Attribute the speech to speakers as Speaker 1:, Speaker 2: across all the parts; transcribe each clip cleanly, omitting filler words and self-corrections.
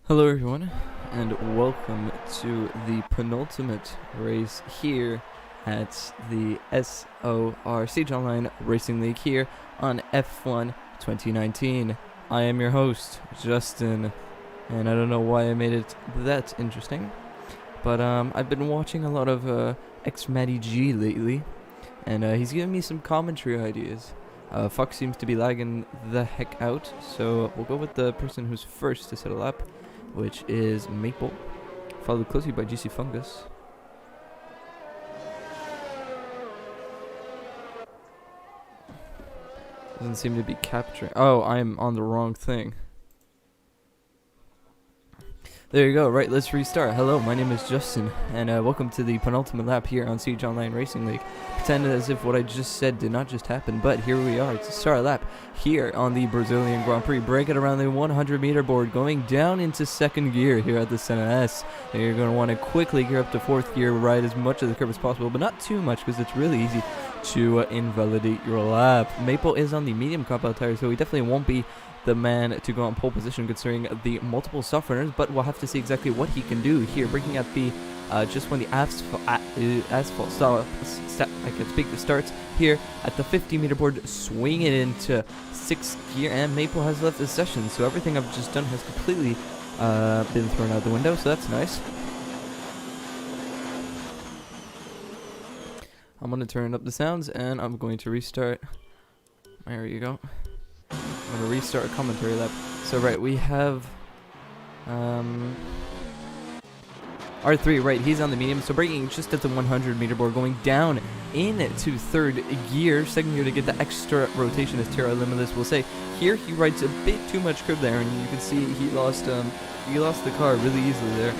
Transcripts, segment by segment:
Speaker 1: Hello everyone, and welcome to the penultimate race here at the SOR Siege Online Racing League here on F1 2019. I am your host, Justin, and I don't know why I made it that interesting, but I've been watching a lot of X-Matty G lately, and he's giving me some commentary ideas. Fox seems to be lagging the heck out, so we'll go with the person who's first to set a lap, which is Maple, followed closely by GC Fungus. Doesn't seem to be capturing. Oh, I'm on the wrong thing. There you go. Right, let's restart. Hello, my name is Justin, and welcome to the penultimate lap here on Siege Online Racing League. Pretend as if what I just said did not just happen, but here we are. It's a start lap here on the Brazilian Grand Prix. Break it around the 100-meter board, going down into second gear here at the Senna S. And you're going to want to quickly gear up to fourth gear, ride as much of the curve as possible, but not too much because it's really easy to invalidate your lap. Maple is on the medium compound tire, so he definitely won't be the man to go on pole position considering the multiple soft runners, but we'll have to see exactly what he can do here. Breaking at the just when the asphalt starts here at the 50-meter board, swing it into sixth gear, and Maple has left the session, so everything I've just done has completely been thrown out the window, so that's nice. I'm going to turn up the sounds and I'm going to restart. There you go. I'm going to restart a commentary lap. So right, we have R3, right, he's on the medium, so braking just at the 100-meter board, going down into third gear, second gear to get the extra rotation, as Terra Limitless will say. Here he rides a bit too much curve there, and you can see he lost the car really easily there.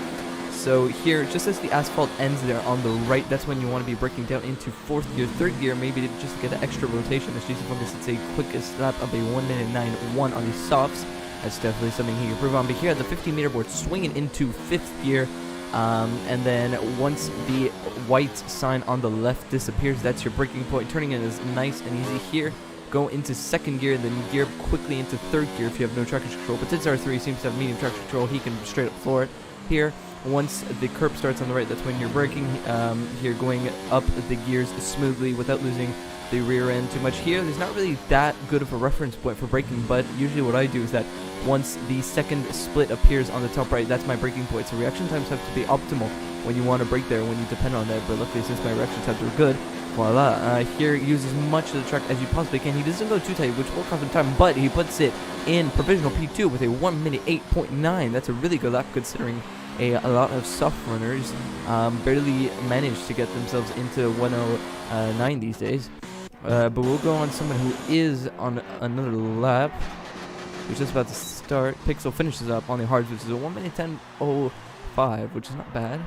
Speaker 1: So here, just as the asphalt ends there on the right, that's when you want to be braking down into fourth gear, third gear, maybe to just get the extra rotation. As Jason Fungus, it's a quickest lap of a 1:9.1 on the softs. That's definitely something he can improve on. But here at the 50-meter board, swinging into fifth gear, and then once the white sign on the left disappears, that's your braking point. Turning it is nice and easy here. Go into second gear, then gear quickly into third gear if you have no traction control. But since R3 seems to have medium traction control, he can straight up floor it here. Once the curb starts on the right, that's when you're braking. Here, going up the gears smoothly without losing the rear end too much. Here, there's not really that good of a reference point for braking, but usually what I do is that once the second split appears on the top right, that's my braking point. So reaction times have to be optimal when you want to brake there, when you depend on that. But luckily, since my reaction times are good, voila. Here, use as much of the track as you possibly can. He doesn't go too tight, which will cost him time, but he puts it in provisional P2 with a 1:8.9. That's a really good lap considering a lot of soft runners barely manage to get themselves into 1:09 these days. But we'll go on someone who is on another lap, who's just about to start. Pixel finishes up on the hards, which is a 1:10.05, which is not bad.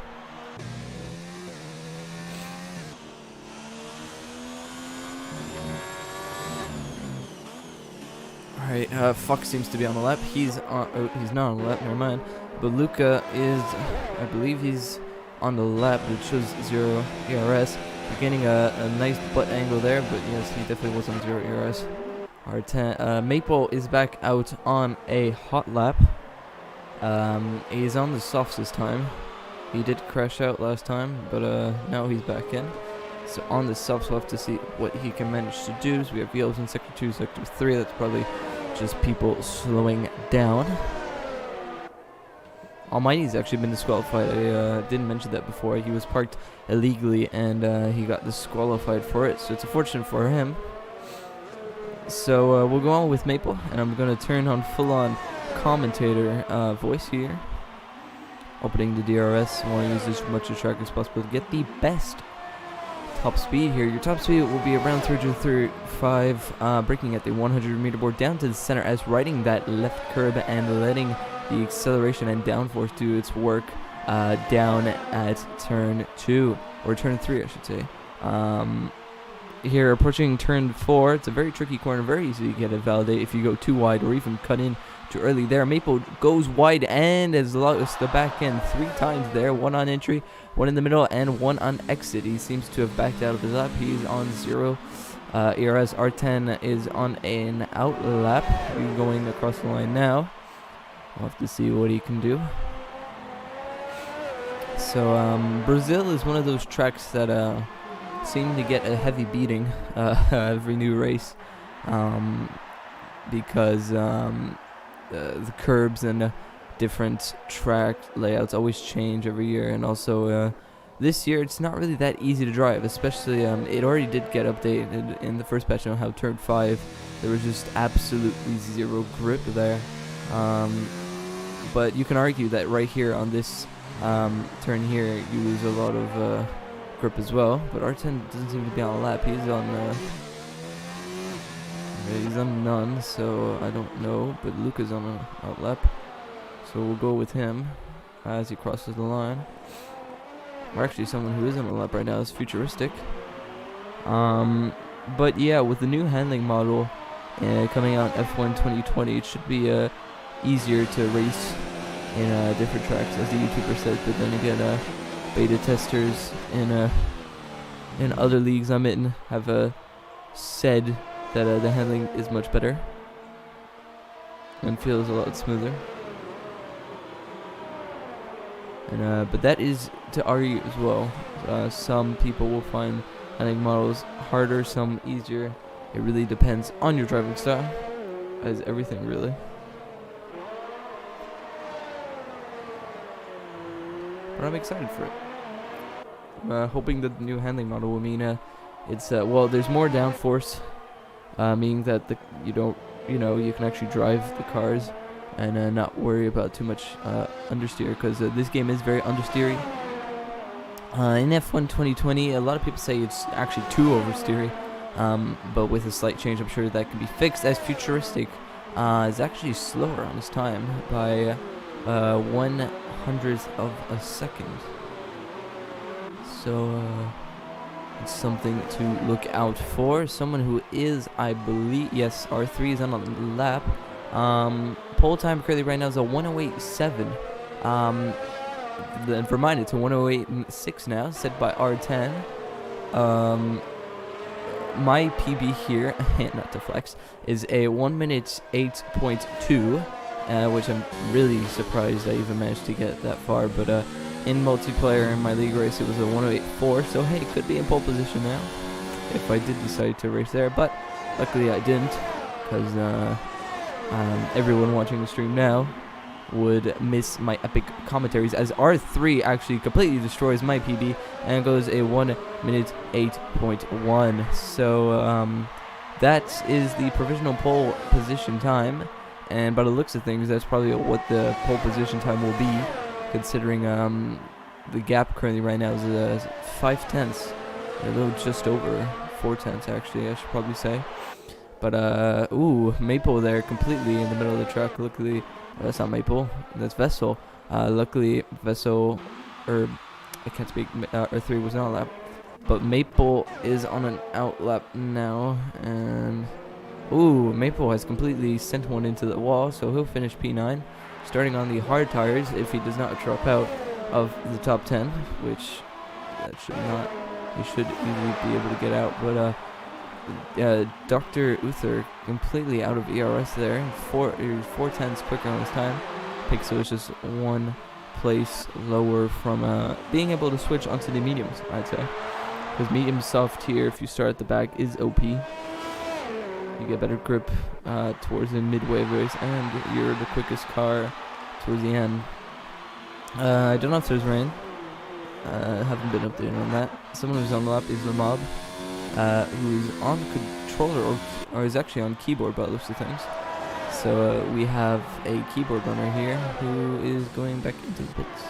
Speaker 1: Alright, Fox seems to be on the lap. He's not on the lap, never mind. But Luca is, I believe he's on the lap, which shows 0 ERS. You're getting a nice butt angle there, but yes, he definitely was on 0 ERS. R10, Maple is back out on a hot lap. He's on the softs this time. He did crash out last time, but now he's back in. So on the softs, we'll have to see what he can manage to do. So we have yellows in sector 2, sector 3. That's probably just people slowing down. Almighty's actually been disqualified. I didn't mention that before. He was parked illegally and he got disqualified for it, so it's unfortunate for him. So we'll go on with Maple, and I'm going to turn on full-on commentator voice here. Opening the DRS. I want to use as much of the track as possible to get the best top speed here. Your top speed will be around 335, braking at the 100-meter board down to the center as riding that left curb and letting the acceleration and downforce do its work down at turn 2, or turn 3 I should say. Here approaching turn 4, it's a very tricky corner, very easy to get it validated if you go too wide or even cut in too early there. Maple goes wide and has lost the back end 3 times there, 1 on entry, 1 in the middle, and 1 on exit. He seems to have backed out of his lap. He's on 0 ERS. R10 is on an out lap. He's going across the line now. We'll have to see what he can do. So Brazil is one of those tracks that seem to get a heavy beating every new race, because the curbs and different track layouts always change every year, and also this year it's not really that easy to drive, especially it already did get updated in the first patch on how turn 5 there was just absolutely zero grip there, but you can argue that right here on this turn here you lose a lot of grip as well. But R10 doesn't seem to be on a lap. He's on none, so I don't know, but Luca's on a lap, so we'll go with him as he crosses the line. Or actually someone who is on a lap right now is Futuristic. But yeah, with the new handling model coming out F1 2020, it should be easier to race in different tracks, as the YouTuber said. But then again, beta testers in other leagues I'm in have said that the handling is much better and feels a lot smoother. And but that is to argue as well. Some people will find handling models harder, some easier. It really depends on your driving style, as everything really. But I'm excited for it. Hoping that the new handling model will mean it's well, there's more downforce, meaning that you can actually drive the cars and not worry about too much understeer, because this game is very understeery. In F1 2020, a lot of people say it's actually too oversteery, but with a slight change, I'm sure that can be fixed, as Futuristic is actually slower on his time by 1/100th of a second. So it's something to look out for. Someone who is, I believe, yes, R3 is on a lap. Pole time currently right now is a 1:08.7. Then for mine, it's a 1:08.6 now, set by R10. My PB here, not to flex, is a 1:08.2, which I'm really surprised I even managed to get that far. But in multiplayer in my league race, it was a 1:08.4, so hey, it could be in pole position now if I did decide to race there. But luckily I didn't, because everyone watching the stream now would miss my epic commentaries, as R3 actually completely destroys my PB and goes a 1:08.1. So that is the provisional pole position time, and by the looks of things, that's probably what the pole position time will be, considering the gap currently right now is 5/10, a little just over 4/10 actually, I should probably say. But ooh, Maple there completely in the middle of the track. Luckily, that's not Maple, that's Vessel. Luckily, Vessel, or I can't speak, R3 was not on lap, but Maple is on an out lap now, and ooh, Maple has completely sent one into the wall, so he'll finish P9, starting on the hard tires if he does not drop out of the top 10, which that should not, he should easily be able to get out. But Dr. Uther completely out of ERS there, 4/10 quicker on his time. Pixel is just one place lower from being able to switch onto the mediums, I'd say, because medium soft here, if you start at the back, is OP. You get better grip towards the midway race, and you're the quickest car towards the end. I don't know if there's rain. Haven't been updated on that. Someone who's on the lap is Lamab, who's on controller, or is actually on keyboard by the looks of things. So we have a keyboard runner here who is going back into the pits.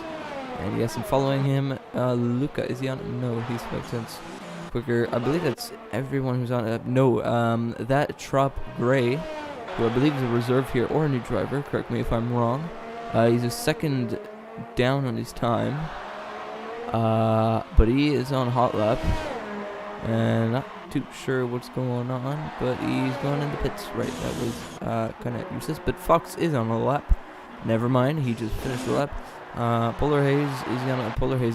Speaker 1: And yes, I'm following him. Luca, is he on? No, he's 5/10 quicker. I believe that's everyone who's on. No, that Trop Gray, who I believe is a reserve here or a new driver. Correct me if I'm wrong. He's a second down on his time. But he is on hot lap. And not too sure what's going on, but he's going in the pits. Right, that was kind of useless. But Fox is on a lap. Never mind, he just finished the lap. Polar Haze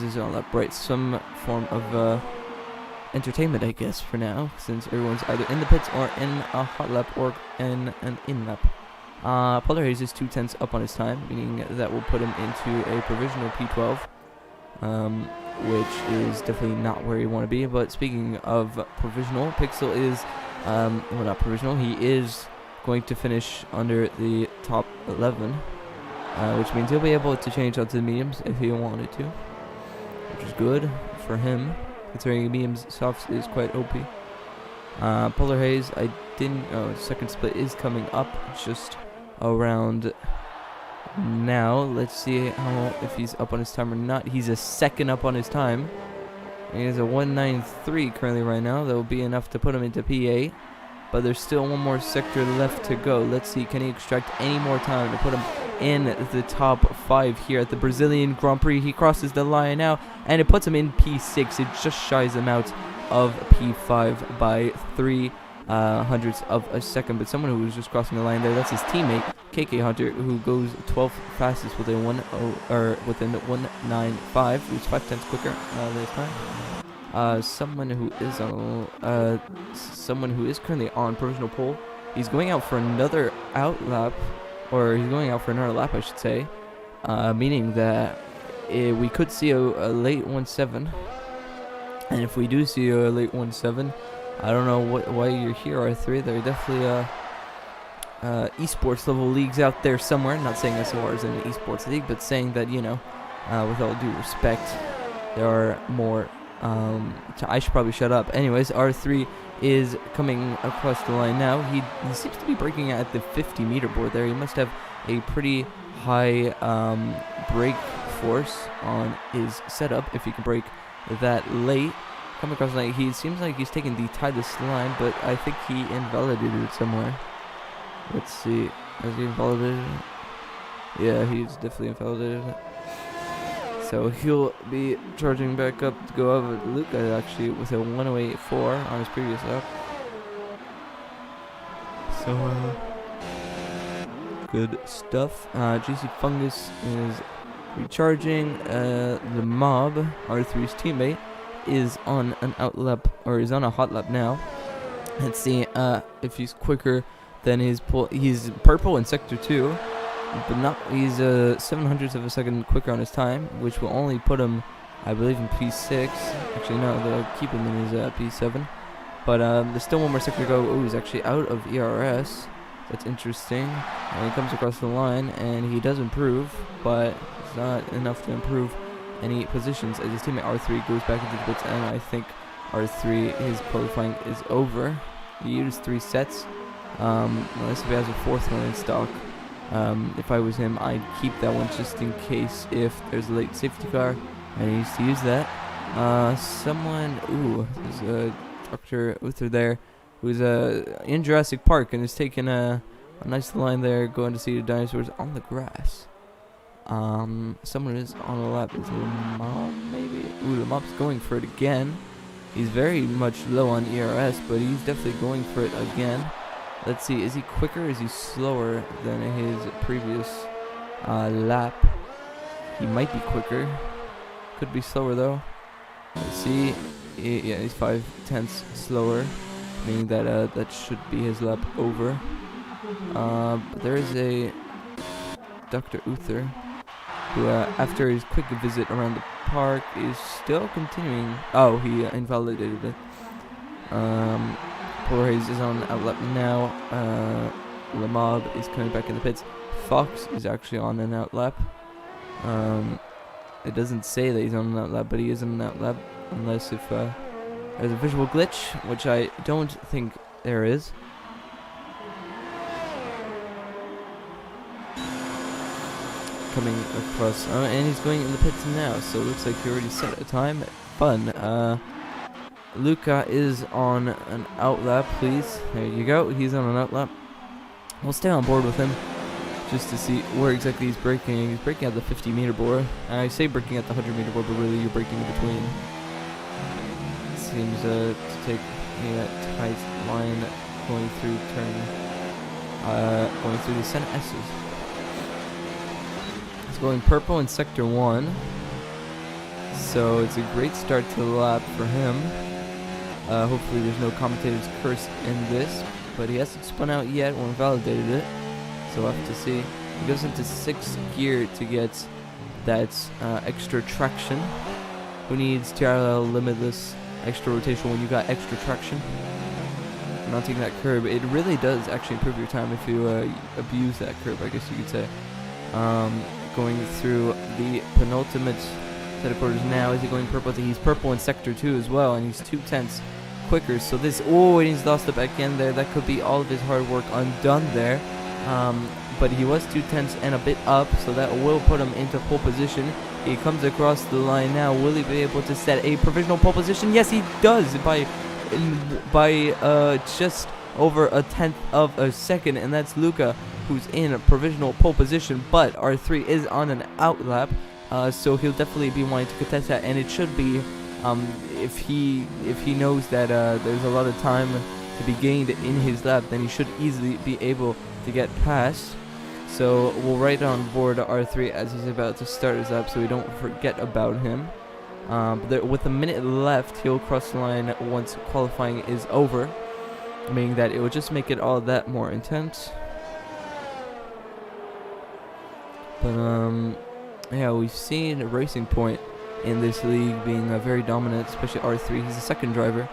Speaker 1: is on a lap. Right, some form of entertainment, I guess, for now, since everyone's either in the pits or in a hot lap or in an in lap. Polar Haze is 2/10 up on his time, meaning that will put him into a provisional P12, which is definitely not where you want to be. But speaking of provisional, Pixel is, well, not provisional, he is going to finish under the top 11, which means he'll be able to change out to the mediums if he wanted to, which is good for him, considering mediums softs is quite OP. Polar Haze, I didn't, second split is coming up just around now. Let's see if he's up on his time or not. He's a second up on his time. He has a 193 currently right now. That will be enough to put him into P8. But there's still one more sector left to go. Let's see, can he extract any more time to put him in the top 5 here at the Brazilian Grand Prix? He crosses the line now, and it puts him in P6. It just shies him out of P5 by 3 hundredths of a second. But someone who was just crossing the line there, that's his teammate KK Hunter, who goes 12th fastest within 195, who's 5/10 quicker this time. Someone who is currently on provisional pole. He's going out for another lap, I should say, meaning that we could see a late 1.7. And if we do see a late 1.7, I don't know why you're here, R3. There are definitely esports level leagues out there somewhere. Not saying SOR is in an esports league, but saying that, you know, with all due respect, there are more. I should probably shut up. Anyways, R3 is coming across the line now. He seems to be braking at the 50-meter board there. He must have a pretty high brake force on his setup if he can brake that late. Coming across the line, he seems like he's taking the tightest line, but I think he invalidated it somewhere. Let's see. Has he invalidated it? Yeah, he's definitely invalidated it. So he'll be charging back up to go over Luca actually with a 108.4 on his previous lap. So good stuff. GC Fungus is recharging. The Mob, R3's teammate, is on an outlap, or is on a hot lap now. Let's see if he's quicker than his pull. He's purple in sector 2. But not, he's 700ths of a second quicker on his time, which will only put him, I believe, in P6. Actually, no, they'll keep him in his P7. But there's still one more sector to go. Oh, he's actually out of ERS. That's interesting. And he comes across the line, and he does improve, but it's not enough to improve any positions as his teammate R3 goes back into the pits, and I think R3, his qualifying is over. He used 3 sets, unless if he has a 4th one in stock. If I was him, I'd keep that one just in case if there's a late safety car and he needs to use that. There's Dr. Uther there, who's in Jurassic Park and is taking a nice line there, going to see the dinosaurs on the grass. Someone is on the lap. Is Mob, maybe? Ooh, the Mob's going for it again. He's very much low on ERS, but he's definitely going for it again. Let's see, is he quicker or is he slower than his previous lap? He might be quicker. Could be slower though. Let's see. Yeah, he's 5/10 slower, meaning that that should be his lap over. But there is a Dr. Uther, who after his quick visit around the park is still continuing. Oh, he invalidated it. Polar Haze is on outlap now. The Mob is coming back in the pits. Fox is actually on an outlap. It doesn't say that he's on an outlap, but he is on an outlap, unless if there's a visual glitch, which I don't think there is. Coming across, and he's going in the pits now, so it looks like he already set a time. Fun. Luca is on an outlap, please. There you go. He's on an outlap. We'll stay on board with him just to see where exactly he's braking. He's braking at the 50-meter board. I say braking at the 100-meter board, but really you're braking in between. Seems to take a tight line going through going through the Senna S's. He's going purple in sector 1. So it's a great start to the lap for him. Hopefully there's no commentator's curse in this, but he hasn't spun out yet or invalidated it. So we'll have to see. He goes into 6th gear to get that extra traction. Who needs TRL limitless extra rotation when you got extra traction? Not taking that curb. It really does actually improve your time if you abuse that curb, I guess you could say. Going through the penultimate set of quarters now. Is he going purple? He's purple in sector 2 as well, and he's 2/10 quicker. So this, and he's lost the back end there. That could be all of his hard work undone there. But he was 2/10 and a bit up, so that will put him into pole position. He comes across the line now. Will he be able to set a provisional pole position? Yes, he does by just over 1/10 of a second, and that's Luca, who's in a provisional pole position. But R3 is on an outlap, so he'll definitely be wanting to contest that, and it should be if he knows that there's a lot of time to be gained in his lap, then he should easily be able to get past. So we'll write on board R3 as he's about to start his lap, so we don't forget about him. With a minute left, he'll cross the line once qualifying is over, meaning that it will just make it all that more intense. But yeah, we've seen Racing Point in this league being very dominant, especially R3. He's the second driver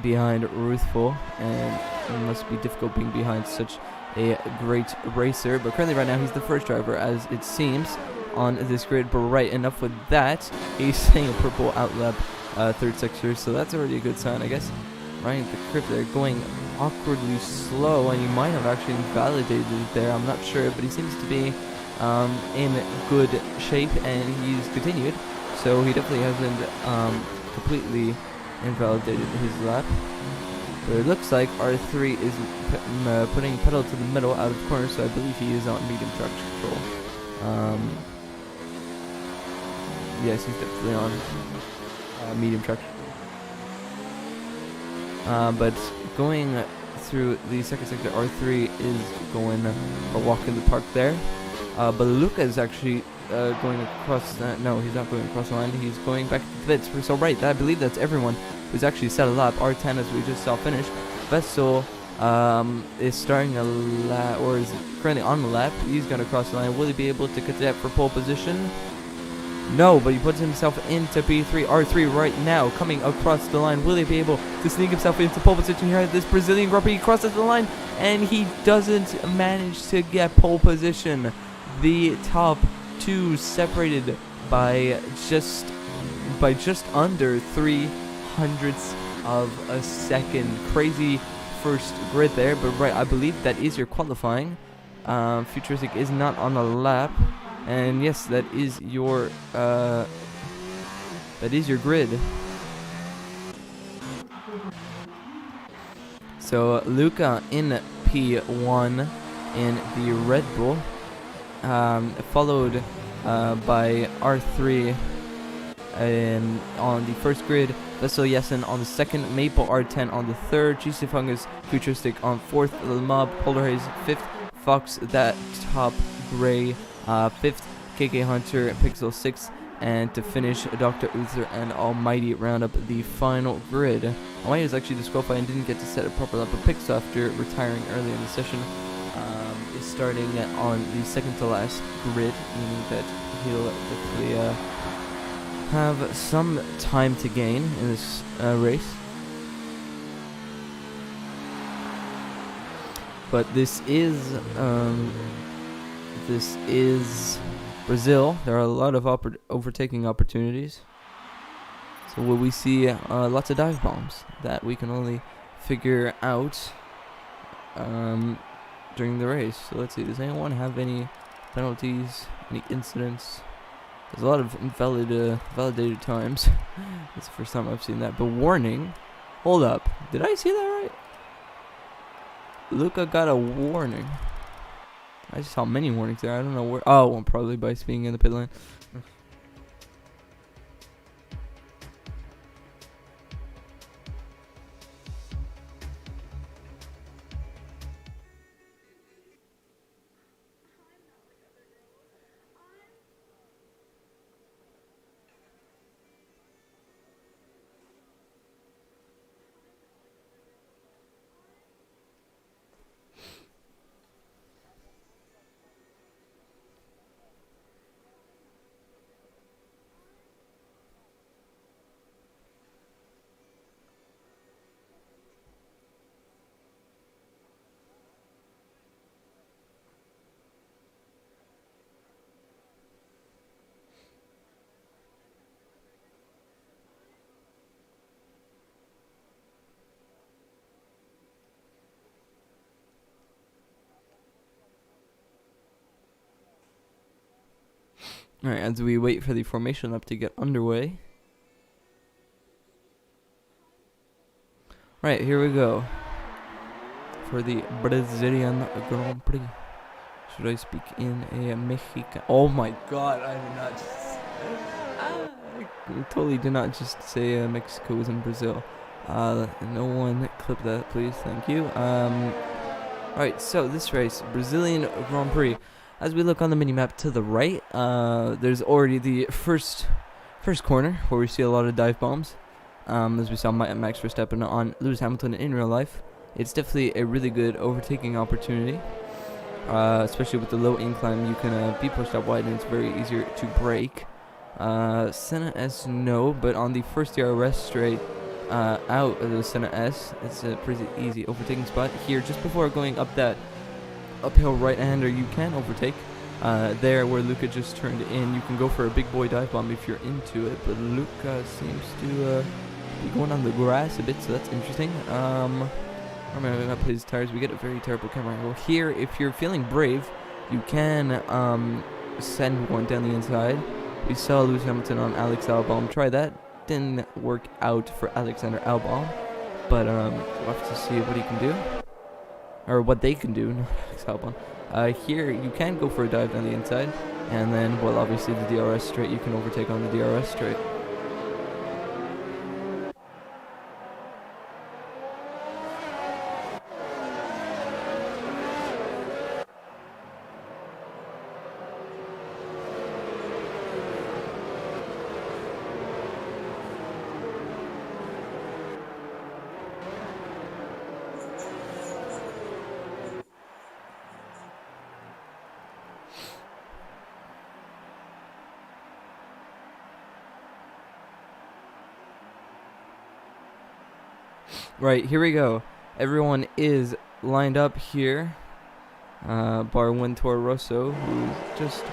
Speaker 1: behind Ruthful, and it must be difficult being behind such a great racer. But currently right now he's the first driver, as it seems, on this grid. But right, enough with that. He's saying a purple outlap third sector, so that's already a good sign, I guess. Right, the crib there going awkwardly slow, and you might have actually invalidated it there, I'm not sure, but he seems to be in good shape, and he's continued, so he definitely hasn't completely invalidated his lap. But it looks like R3 is putting pedal to the middle out of the corner, so I believe he is on medium traction control. Yes, he's definitely on medium traction. But going through the second sector, R3 is going a walk in the park there. But Luca is actually going across. No, he's not going across the line. He's going back to the pits. So right, I believe that's everyone who's actually set a lap. R10, as we just saw finish. Vessel is starting a lap, or is currently on the lap. He's going to cross the line. Will he be able to get that for pole position? No, but he puts himself into P3. R3 right now coming across the line. Will he be able to sneak himself into pole position here at this Brazilian Grand Prix? He crosses the line, and he doesn't manage to get pole position. The top two separated by just under 3/100ths of a second. Crazy first grid there, but right, I believe that is your qualifying. Futuristic is not on the lap. And yes, that is your grid. So Luca in P1 in the Red Bull, followed by R3 on the first grid, Vessel Yessen on the second, Maple R10 on the third, GC Fungus Futuristic on fourth, the Mob Polar Haze fifth, Fox that top gray 5th, KK Hunter, Pixel 6th, and to finish, Dr. Uther and Almighty round up the final grid. Almighty was actually disqualified and didn't get to set a proper lap, but Pixel, after retiring early in the session, is starting on the second to last grid, meaning that he'll definitely have some time to gain in this race. But this is Brazil. There are a lot of overtaking opportunities. So will we see lots of dive bombs that we can only figure out during the race? So let's see. Does anyone have any penalties, any incidents? There's a lot of validated times. That's the first time I've seen that. But warning. Hold up. Did I see that right? Luca got a warning. I just saw many warnings there. I don't know where. Oh, well, probably by being in the pit lane. Alright, as we wait for the formation lap to get underway. Right, here we go. For the Brazilian Grand Prix. Should I speak in a Mexican? Oh my god, I did not just... I totally did not just say Mexico was in Brazil. No one clip that, please. Thank you. Alright, so this race, Brazilian Grand Prix. As we look on the mini-map to the right, there's already the first corner where we see a lot of dive bombs. As we saw Max Verstappen on Lewis Hamilton in real life. It's definitely a really good overtaking opportunity. Especially with the low incline, you can be pushed out wide and it's very easier to brake. Senna S, no, but on the first DRS straight out of the Senna S, it's a pretty easy overtaking spot. Here, just before going up that uphill right-hander, you can overtake. There where Luca just turned in, you can go for a big boy dive bomb if you're into it, but Luca seems to be going on the grass a bit, so that's interesting. I'm going to put his tires. We get a very terrible camera angle. Here, if you're feeling brave, you can send one down the inside. We saw Lewis Hamilton on Alex Albon try that. Didn't work out for Alexander Albon, but we'll have to see what he can do. Or what they can do, not Alex Albon. Here, you can go for a dive down the inside, and then, well, obviously the DRS straight, you can overtake on the DRS straight. Right, here we go. Everyone is lined up here. Bar one Toro Rosso, who's just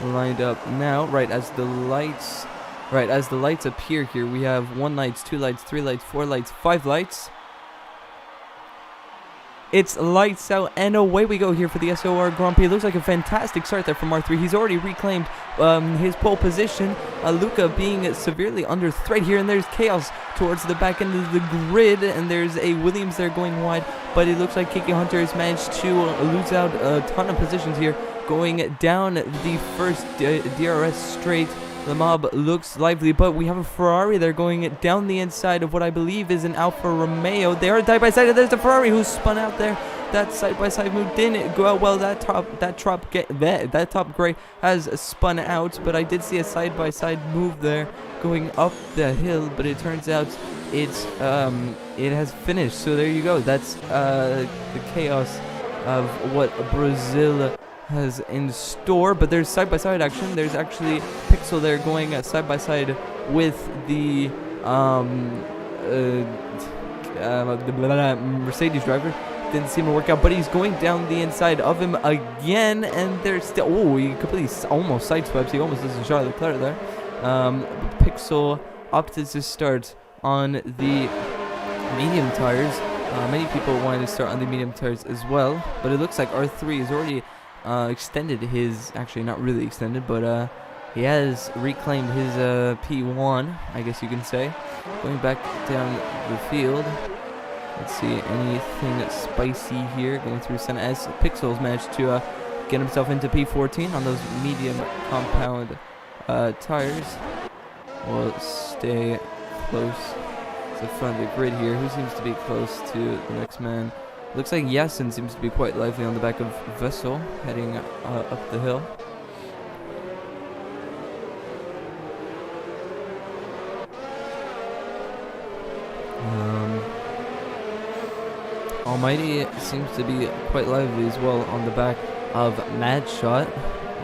Speaker 1: lined up now. Right, as the lights appear here, we have 1 lights, 2 lights, 3 lights, 4 lights, 5 lights. It's lights out, and away we go here for the SOR Grand Prix. It looks like a fantastic start there from R3. He's already reclaimed his pole position. Luca being severely under threat here, and there's chaos towards the back end of the grid, and there's a Williams there going wide, but it looks like Kiki Hunter has managed to lose out a ton of positions here, going down the first DRS straight. The mob looks lively, but we have a Ferrari there going down the inside of what I believe is an Alfa Romeo. They are side by side, and there's the Ferrari who spun out there. That side-by-side move didn't go out well. That top gray has spun out, but I did see a side-by-side move there going up the hill, but it turns out it has finished. So there you go. That's the chaos of what Brazil has in store, but there's side-by-side action. There's actually Pixel there going side-by-side with the Mercedes driver. Didn't seem to work out, but he's going down the inside of him again, and there's still, he completely almost sideswipes. He almost doesn't Charles Leclerc there. Pixel opted to start on the medium tires. Many people wanted to start on the medium tires as well, but it looks like R3 has already extended his, actually not really extended, but he has reclaimed his P1, I guess you can say. Going back down the field. Let's see, anything spicy here going through Senna S. Pixels managed to get himself into P14 on those medium compound tires. We'll stay close to the front of the grid here. Who seems to be close to the next man? Looks like Yasin seems to be quite lively on the back of Vessel, heading up the hill. Almighty seems to be quite lively as well on the back of Mad Shot.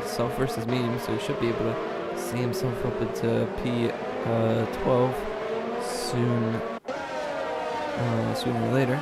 Speaker 1: Self versus medium, so he should be able to see himself up into P12 sooner or later.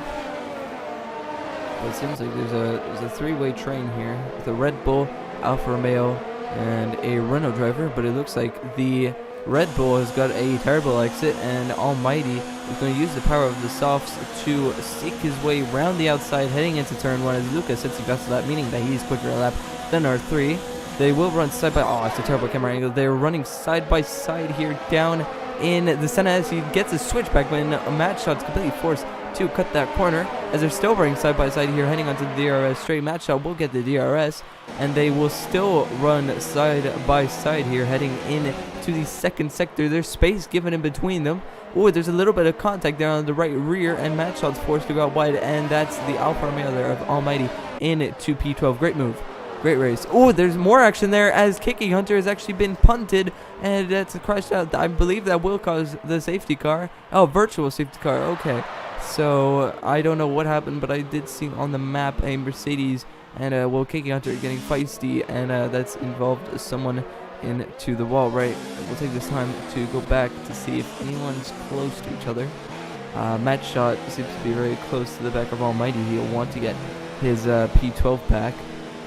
Speaker 1: But it seems like there's a three-way train here with a Red Bull, Alfa Romeo, and a Renault driver. But it looks like the Red Bull has got a terrible exit, and Almighty is going to use the power of the softs to stick his way around the outside, heading into turn 1 as Lucas sits fast to that, meaning that he's quicker a lap than R3. They will run side by. Oh, it's a terrible camera angle. They're running side by side here down in the center as he gets a switchback when Matt Shot's completely forced to cut that corner. As they're still running side by side here, heading onto the DRS straight. Matt Shot will get the DRS, and they will still run side by side here, heading in to the second sector. There's space given in between them. Oh, there's a little bit of contact there on the right rear, and Matt Shot's forced to go out wide, and that's the Alfa Romeo there of Almighty into P12. Great move. Great race. Oh, there's more action there as Kiki Hunter has actually been punted, and that's crashed out. I believe that will cause the safety car. Oh, virtual safety car. Okay. So, I don't know what happened, but I did see on the map a Mercedes, and, well, Kiki Hunter getting feisty, and that's involved someone into the wall, right? We'll take this time to go back to see if anyone's close to each other. Matt Shot seems to be very close to the back of Almighty. He'll want to get his P12 pack.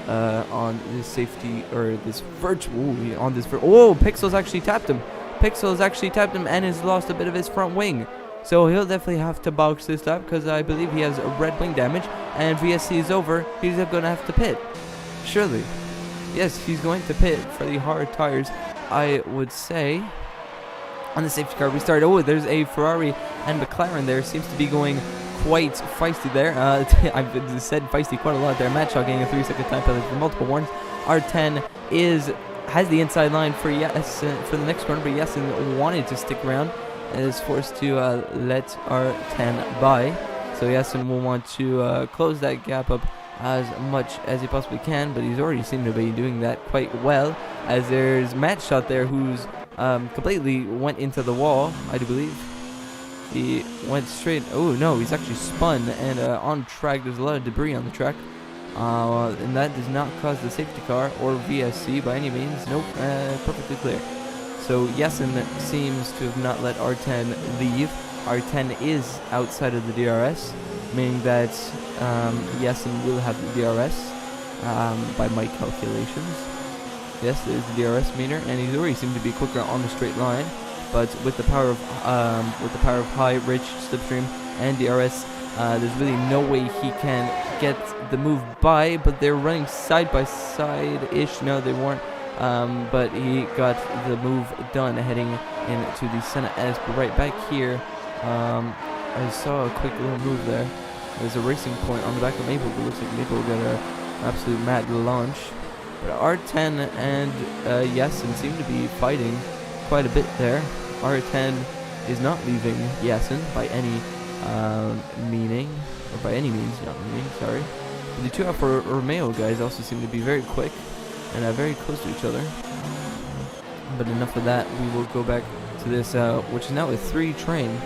Speaker 1: On this safety, or this virtual, on this, oh, Pixels actually tapped him. Pixels actually tapped him and has lost a bit of his front wing. So he'll definitely have to box this lap, because I believe he has red wing damage, and VSC is over. He's going to have to pit. Surely. Yes, he's going to pit for the hard tires, I would say. On the safety car, we start. Oh, there's a Ferrari and McLaren there. Seems to be going quite feisty there. I've said feisty quite a lot there. Matt Shaw getting a 3-second time penalty for multiple warnings. R10 has the inside line for for the next run, but Yasin wanted to stick around and is forced to let R10 by. So Yasin will want to close that gap up as much as he possibly can, but he's already seemed to be doing that quite well, as there's Matt Shot there who's completely went into the wall, I do believe. He went straight. Oh no, he's actually spun, and on track there's a lot of debris on the track, and that does not cause the safety car or VSC by any means. Nope, perfectly clear. So Yasin seems to have not let R10 leave. R10 is outside of the DRS, meaning that Yasin will have the DRS by my calculations. Yes, there's the DRS meter, and he's already seemed to be quicker on the straight line. But with the power of high, rich, slipstream, and DRS, there's really no way he can get the move by. But they're running side by side-ish. No, they weren't. But he got the move done, heading into the Senna S. But right back here, I saw a quick little move there. There's a racing point on the back of Maple, but it looks like Maple will get an absolute mad launch. But R10 and Yasin seem to be fighting quite a bit there. R10 is not leaving Yasin by any meaning, or by any means, not meaning, sorry. But the two Alfa Romeo guys also seem to be very quick and very close to each other. But enough of that, we will go back to this, which is now a three-way train.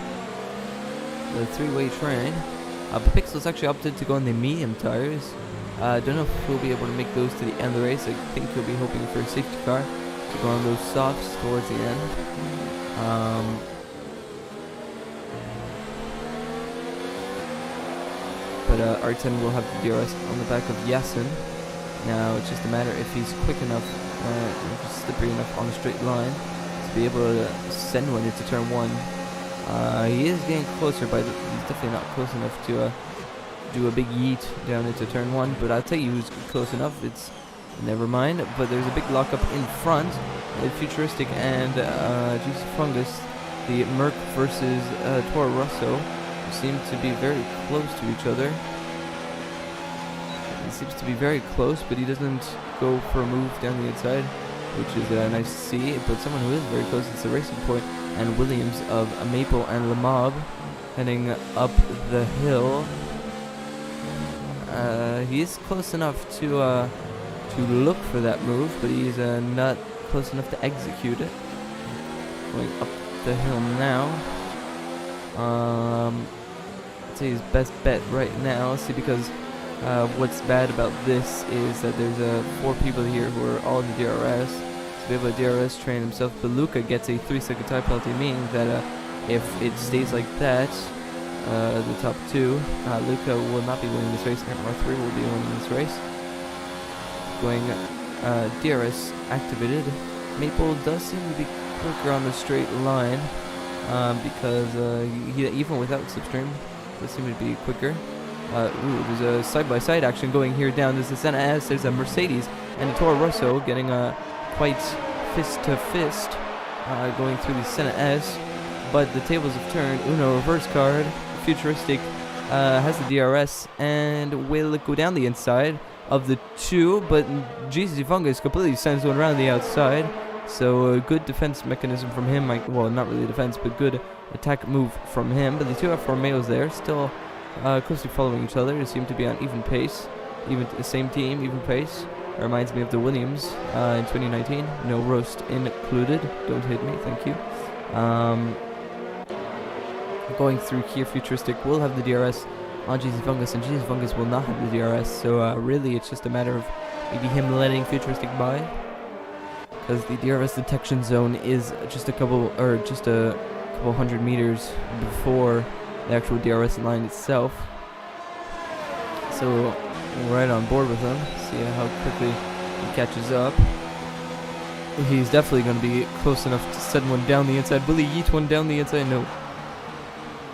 Speaker 1: But Pixel's actually opted to go on the medium tires. Don't know if he'll be able to make those to the end of the race. I think he'll be hoping for a safety car to go on those softs towards the end. But R10 will have the DRS on the back of Yasin. Now it's just a matter if he's quick enough, if he's slippery enough on the straight line to be able to send one into turn one. He is getting closer, but he's definitely not close enough to do a big yeet down into turn one. But I'll tell you who's close enough. It's never mind. But there's a big lockup in front. Futuristic and Juicy Fungus, the Merc versus Toro Rosso, seem to be very close to each other. He seems to be very close, but he doesn't go for a move down the inside, which is nice to see. But someone who is very close is the Racing Point and Williams of Maple and Lamab, heading up the hill. He is close enough to look for that move, but he's not close enough to execute it. Going up the hill now. I'd say his best bet right now. See, because what's bad about this is that there's 4 people here who are all in the DRS. So we have a DRS train himself, but Luca gets a 3-second time penalty, meaning that if it stays like that, the top 2, Luca will not be winning this race, and R3 will be winning this race. Going DRS activated. Maple does seem to be quicker on the straight line, because he, even without slipstream, does seem to be quicker. There's a side-by-side action going here down. There's a Senna S, there's a Mercedes, and Toro Rosso getting quite fist to fist, going through the Senna S. But the tables have turned. Uno reverse card. Futuristic has the DRS and will go down the inside of the two, but GC Fungus completely sends one around the outside. So a good defense mechanism from him. Well, not really defense, but good attack move from him. But the two F4 males there still closely following each other. They seem to be on even pace, even the same team, even pace. It reminds me of the Williams in 2019. No roast included. Don't hit me, thank you. Going through here, Futuristic will have the DRS on GC Fungus, and GC Fungus will not have the DRS. So really, it's just a matter of maybe him letting Futuristic by, because the DRS detection zone is just a couple hundred meters before the actual DRS line itself. So right on board with him. See how quickly he catches up. He's definitely going to be close enough to send one down the inside. Will he yeet one down the inside? No.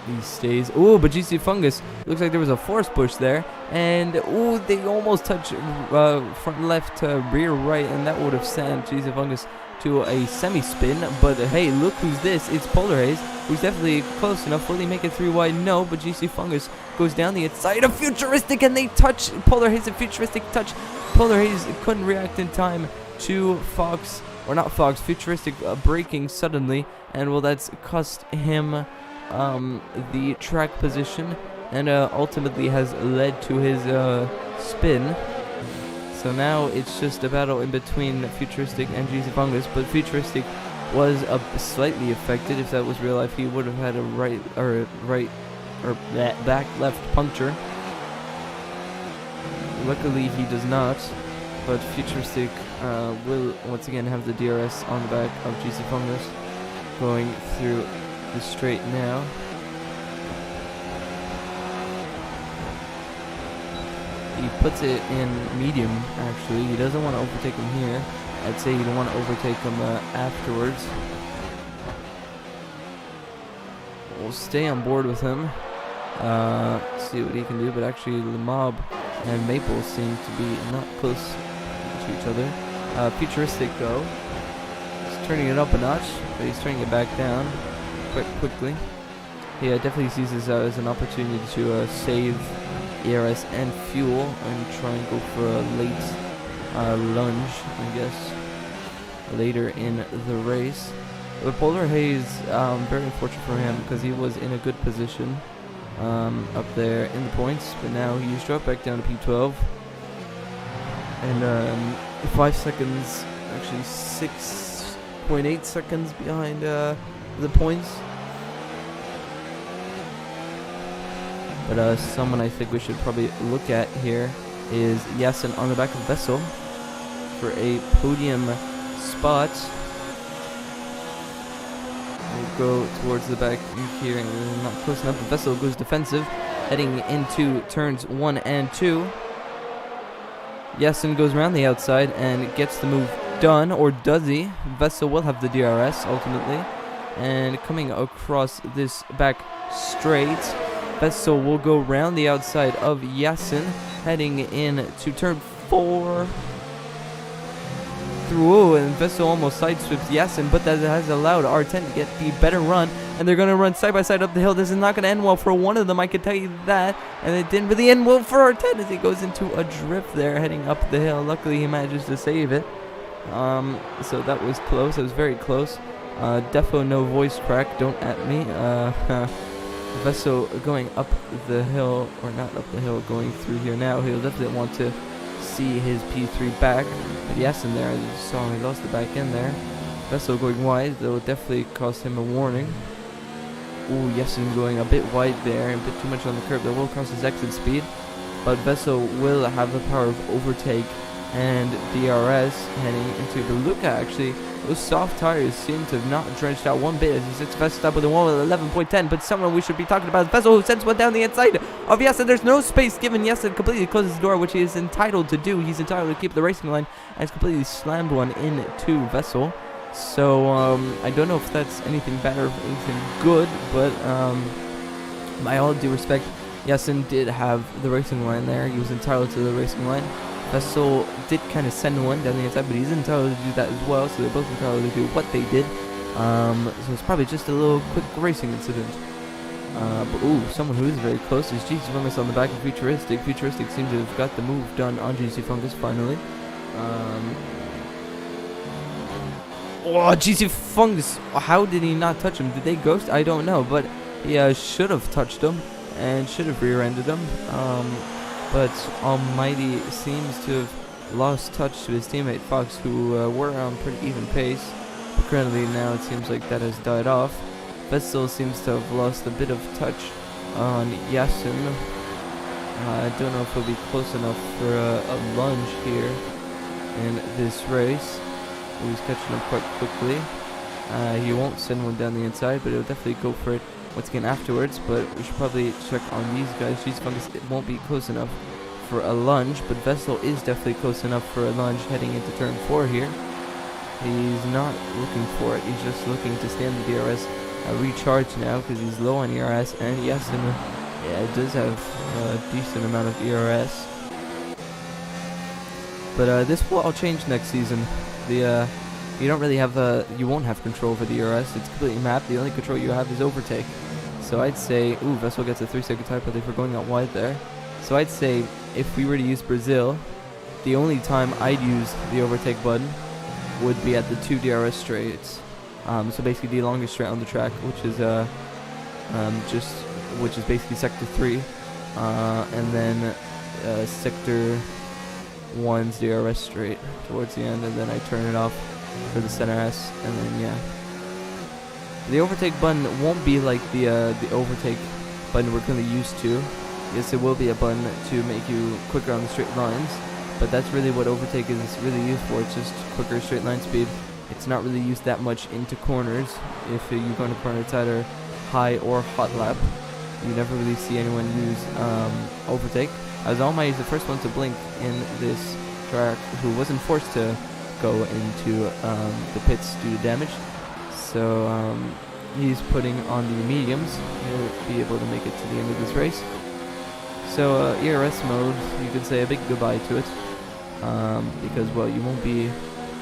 Speaker 1: He stays. Oh, but GC Fungus, looks like there was a force push there. And, oh, they almost touch front left to rear right. And that would have sent GC Fungus to a semi-spin. But, hey, look who's this. It's Polar Haze, who's definitely close enough. Will he make it 3 wide? No, but GC Fungus goes down the inside of Futuristic. And they touch. Polar Haze and Futuristic touch. Polar Haze couldn't react in time to Fox. Or not Fox, Futuristic braking suddenly. And, well, that's cost him the track position, and ultimately has led to his spin. So now it's just a battle in between Futuristic and GC Fungus, but Futuristic was slightly affected. If that was real life, he would have had a back left puncture. Luckily he does not, but Futuristic will once again have the DRS on the back of GC Fungus, going through the straight now. He puts it in medium, actually. He doesn't want to overtake him here. I'd say you don't want to overtake him afterwards. We'll stay on board with him, see what he can do, but actually the Mob and Maple seem to be not close to each other. Futuristic though, he's turning it up a notch, but he's turning it back down quite quickly. He definitely sees this as an opportunity to save ERS and fuel and try and go for a late lunge, I guess, later in the race. But Polar Haze, very unfortunate for him because he was in a good position up there in the points, but now he's dropped back down to P12 and 5 seconds, actually 6.8 seconds behind the points. But someone I think we should probably look at here is Yasin on the back of Vessel for a podium spot. We'll go towards the back here, and not close enough. Vessel goes defensive, heading into turns 1 and 2. Yasin goes around the outside and gets the move done, or does he? Vessel will have the DRS ultimately, and coming across this back straight, Vessel will go round the outside of Yasin, heading in to turn 4. Through, and Vessel almost sideswipes Yasin, but that has allowed R10 to get the better run, and they're going to run side by side up the hill. This is not going to end well for one of them, I can tell you that, and it didn't really end well for R10 as he goes into a drift there, heading up the hill. Luckily, he manages to save it. So that was close. It was very close. Defo no voice crack. Don't at me. Vessel going up the hill, or not up the hill, going through here now. He'll definitely want to see his P3 back. But yes, in there, as you saw, he lost the back end there. Vessel going wide, that will definitely cost him a warning. Ooh, Yasin going a bit wide there, a bit too much on the curb. That will cost his exit speed. But Vessel will have the power of overtake and DRS heading into the look at. Actually, those soft tires seem to have not drenched out one bit as he sits Vessel up with a wall at 11.10. But someone we should be talking about is Vessel, who sends one down the inside of Yasin. There's no space given. Yasin completely closes the door, which he is entitled to do. He's entitled to keep the racing line, and has completely slammed one into Vessel. So I don't know if that's anything bad or anything good, but by all due respect, Yasin did have the racing line there. He was entitled to the racing line. Vessel did kind of send one down the inside, but he's entitled to do that as well, so they're both entitled to do what they did. So it's probably just a little quick racing incident. But ooh, someone who is very close is GC Fungus on the back of Futuristic. Futuristic seems to have got the move done on GC Fungus finally. Oh, GC Fungus! How did he not touch him? Did they ghost? I don't know, but he should have touched him and should have rear-ended him. But Almighty seems to have lost touch to his teammate Fox, who were on pretty even pace. But currently now it seems like that has died off. Vestal seems to have lost a bit of touch on Yasin. I don't know if he'll be close enough for a lunge here in this race. He's catching up quite quickly. He won't send one down the inside, but he'll definitely go for it once again afterwards. But we should probably check on these guys. GC Fungus won't be close enough for a lunge, but Vestal is definitely close enough for a lunge heading into turn 4 here. He's not looking for it. He's just looking to stand the DRS. Recharge now because he's low on ERS, and Yasin, it does have a decent amount of ERS. But this will all change next season. You don't really have you won't have control over the ERS. It's completely mapped. The only control you have is overtake. So I'd say, ooh, Vessel gets a 3-second time penalty for going out wide there. So I'd say if we were to use Brazil, the only time I'd use the overtake button would be at the 2 DRS straights. So basically the longest straight on the track, which is basically sector 3, and then sector 1's DRS straight towards the end, and then I turn it off for the center S, and then yeah. The overtake button won't be like the overtake button we're currently used to. Yes, it will be a button to make you quicker on the straight lines, but that's really what overtake is really used for. It's just quicker straight line speed. It's not really used that much into corners. If you go into corner, it's either high or hot lap. You never really see anyone use overtake. As Almighty is the first one to blink in this track, who wasn't forced to go into the pits due to damage. So he's putting on the mediums. He'll be able to make it to the end of this race. So ERS mode, you could say a big goodbye to it, because well, you won't be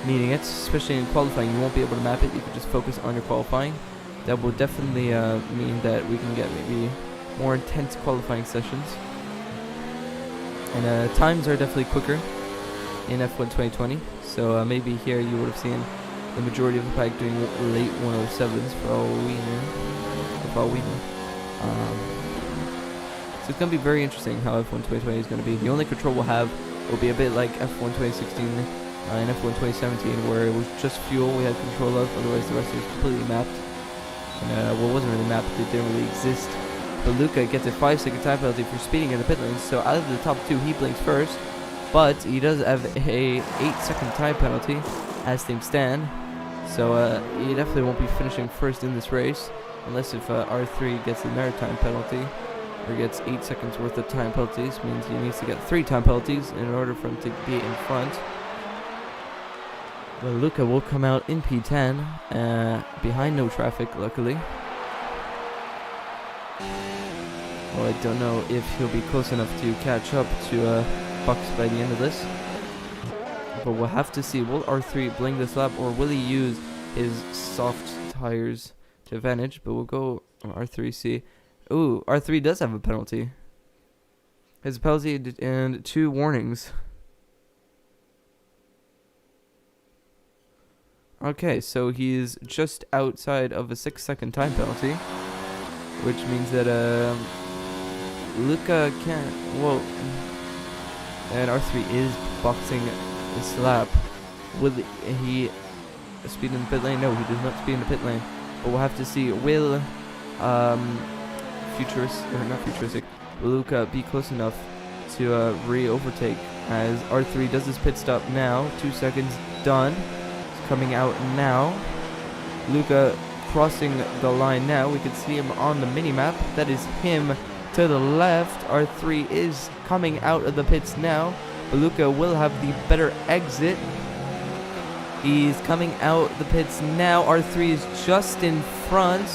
Speaker 1: needing it, especially in qualifying. You won't be able to map it. You can just focus on your qualifying. That will definitely mean that we can get maybe more intense qualifying sessions. And times are definitely quicker in F1 2020. So maybe here you would have seen the majority of the pack doing late 107s for all we know. So it's going to be very interesting how F1 2020 is going to be. The only control we'll have will be a bit like F1 2016 and F1 2017, where it was just fuel we had control of. Otherwise the rest was completely mapped. And well, it wasn't really mapped, it didn't really exist. But Luca gets a 5-second time penalty for speeding in the pit lanes. So out of the top 2, he blinks first, but he does have a 8-second time penalty as things stand. So he definitely won't be finishing first in this race, unless if R3 gets the maritime penalty, or gets 8 seconds worth of time penalties. Means he needs to get 3 time penalties in order for him to be in front. Well, Luca will come out in P10, behind no traffic, luckily. Well, I don't know if he'll be close enough to catch up to Fox by the end of this. But we'll have to see. Will R3 blink this lap, or will he use his soft tires to advantage? But we'll go R3C. Ooh, R3 does have a penalty. His penalty and 2 warnings. Okay, so he's just outside of a 6-second time penalty, which means that Luca can't. Well, and R3 is boxing this lap. Will he speed in the pit lane? No, he does not speed in the pit lane. But we'll have to see. Will will Luca be close enough to re-overtake as R3 does his pit stop now? 2 seconds done. Coming out now. Luca crossing the line now. We can see him on the mini-map. That is him to the left. R3 is coming out of the pits now. But Luca will have the better exit. He's coming out the pits now. R3 is just in front.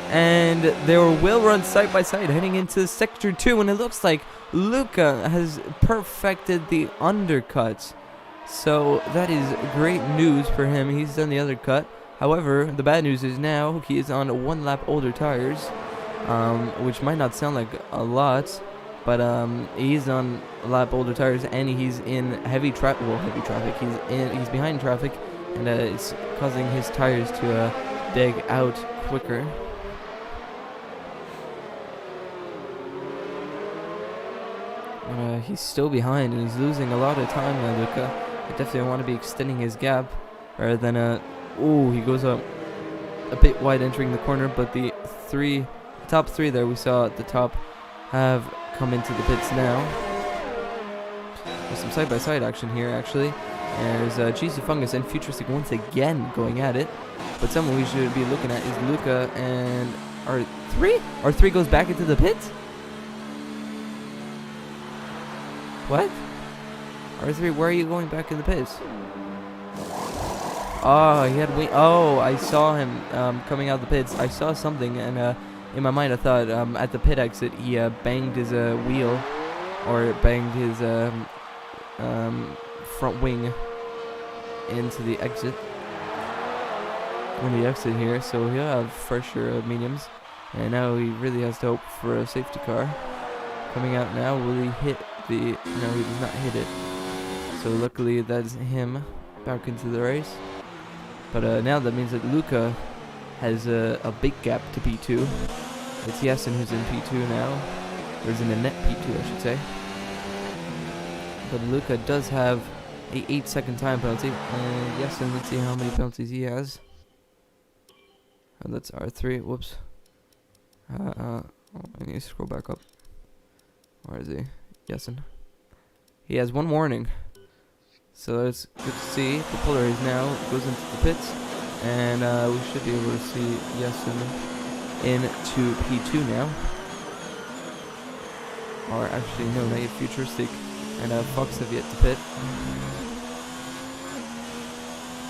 Speaker 1: And they will run side by side heading into Sector 2. And it looks like Luca has perfected the undercut. So that is great news for him. He's done the undercut. However, the bad news is now he is on 1 lap older tires, which might not sound like a lot, but he's on a lap older tires and he's in heavy traffic. He's behind traffic, and it's causing his tires to dig out quicker. He's still behind and he's losing a lot of time now, Luca. I definitely want to be extending his gap rather than oh, he goes up a bit wide entering the corner, but the top three there we saw at the top have come into the pits now. There's some side-by-side action here, actually. And there's Cheesy Fungus and Futuristic once again going at it. But someone we should be looking at is Luca and R3? R3 goes back into the pits? What? R3, where are you going back in the pits? Oh, he had oh, I saw him coming out the pits. I saw something, and in my mind I thought at the pit exit he banged his wheel, or banged his front wing into the exit. When he exit here, so he'll have fresher mediums, and now he really has to hope for a safety car coming out now. Will he hit the? No, he does not hit it. So luckily that's him back into the race. But now that means that Luca has a big gap to P2. It's Yasin who's in P2 now. Or is in a net P2, I should say. But Luca does have a 8-second time penalty. And Yasin, let's see how many penalties he has. Oh, that's R3. Whoops. I need to scroll back up. Where is he? Yasin. He has 1 warning. So it's good to see. The puller is now goes into the pits, and we should be able to see Yasin into P2 now. Or actually, no, not yet. Futuristic and Fox have yet to pit.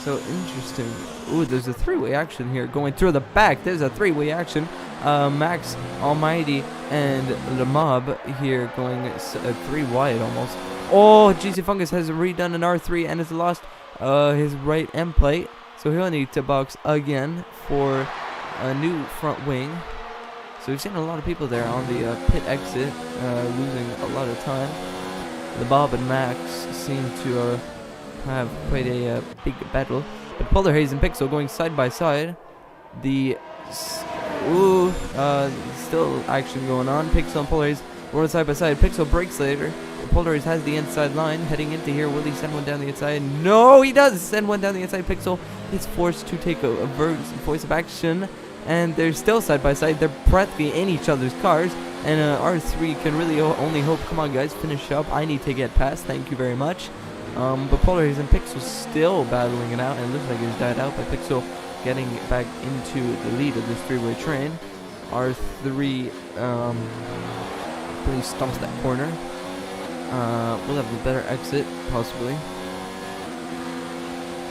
Speaker 1: So interesting. Ooh, there's a 3-way action here going through the back. There's a 3-way action. Max, Almighty, and the Mob here going 3 wide almost. Oh, GC Fungus has redone an R3 and has lost his right end plate. So he'll need to box again for a new front wing. So we've seen a lot of people there on the pit exit, losing a lot of time. The Bob and Max seem to have quite a big battle. But Polar Haze and Pixel going side by side. The still action going on. Pixel and Polar Haze rolling side by side. Pixel breaks later. Polar Haze has the inside line heading into here. Will he send one down the inside? No, he does send one down the inside. Pixel is forced to take a voice of action, and they're still side by side. They're practically in each other's cars, and R3 can really only hope. Come on, guys, finish up. I need to get past. Thank you very much. But Polar Haze and Pixel still battling it out, and it looks like it's died out by Pixel getting back into the lead of this 3-way train. R3 really stumps that corner. We'll have the better exit, possibly.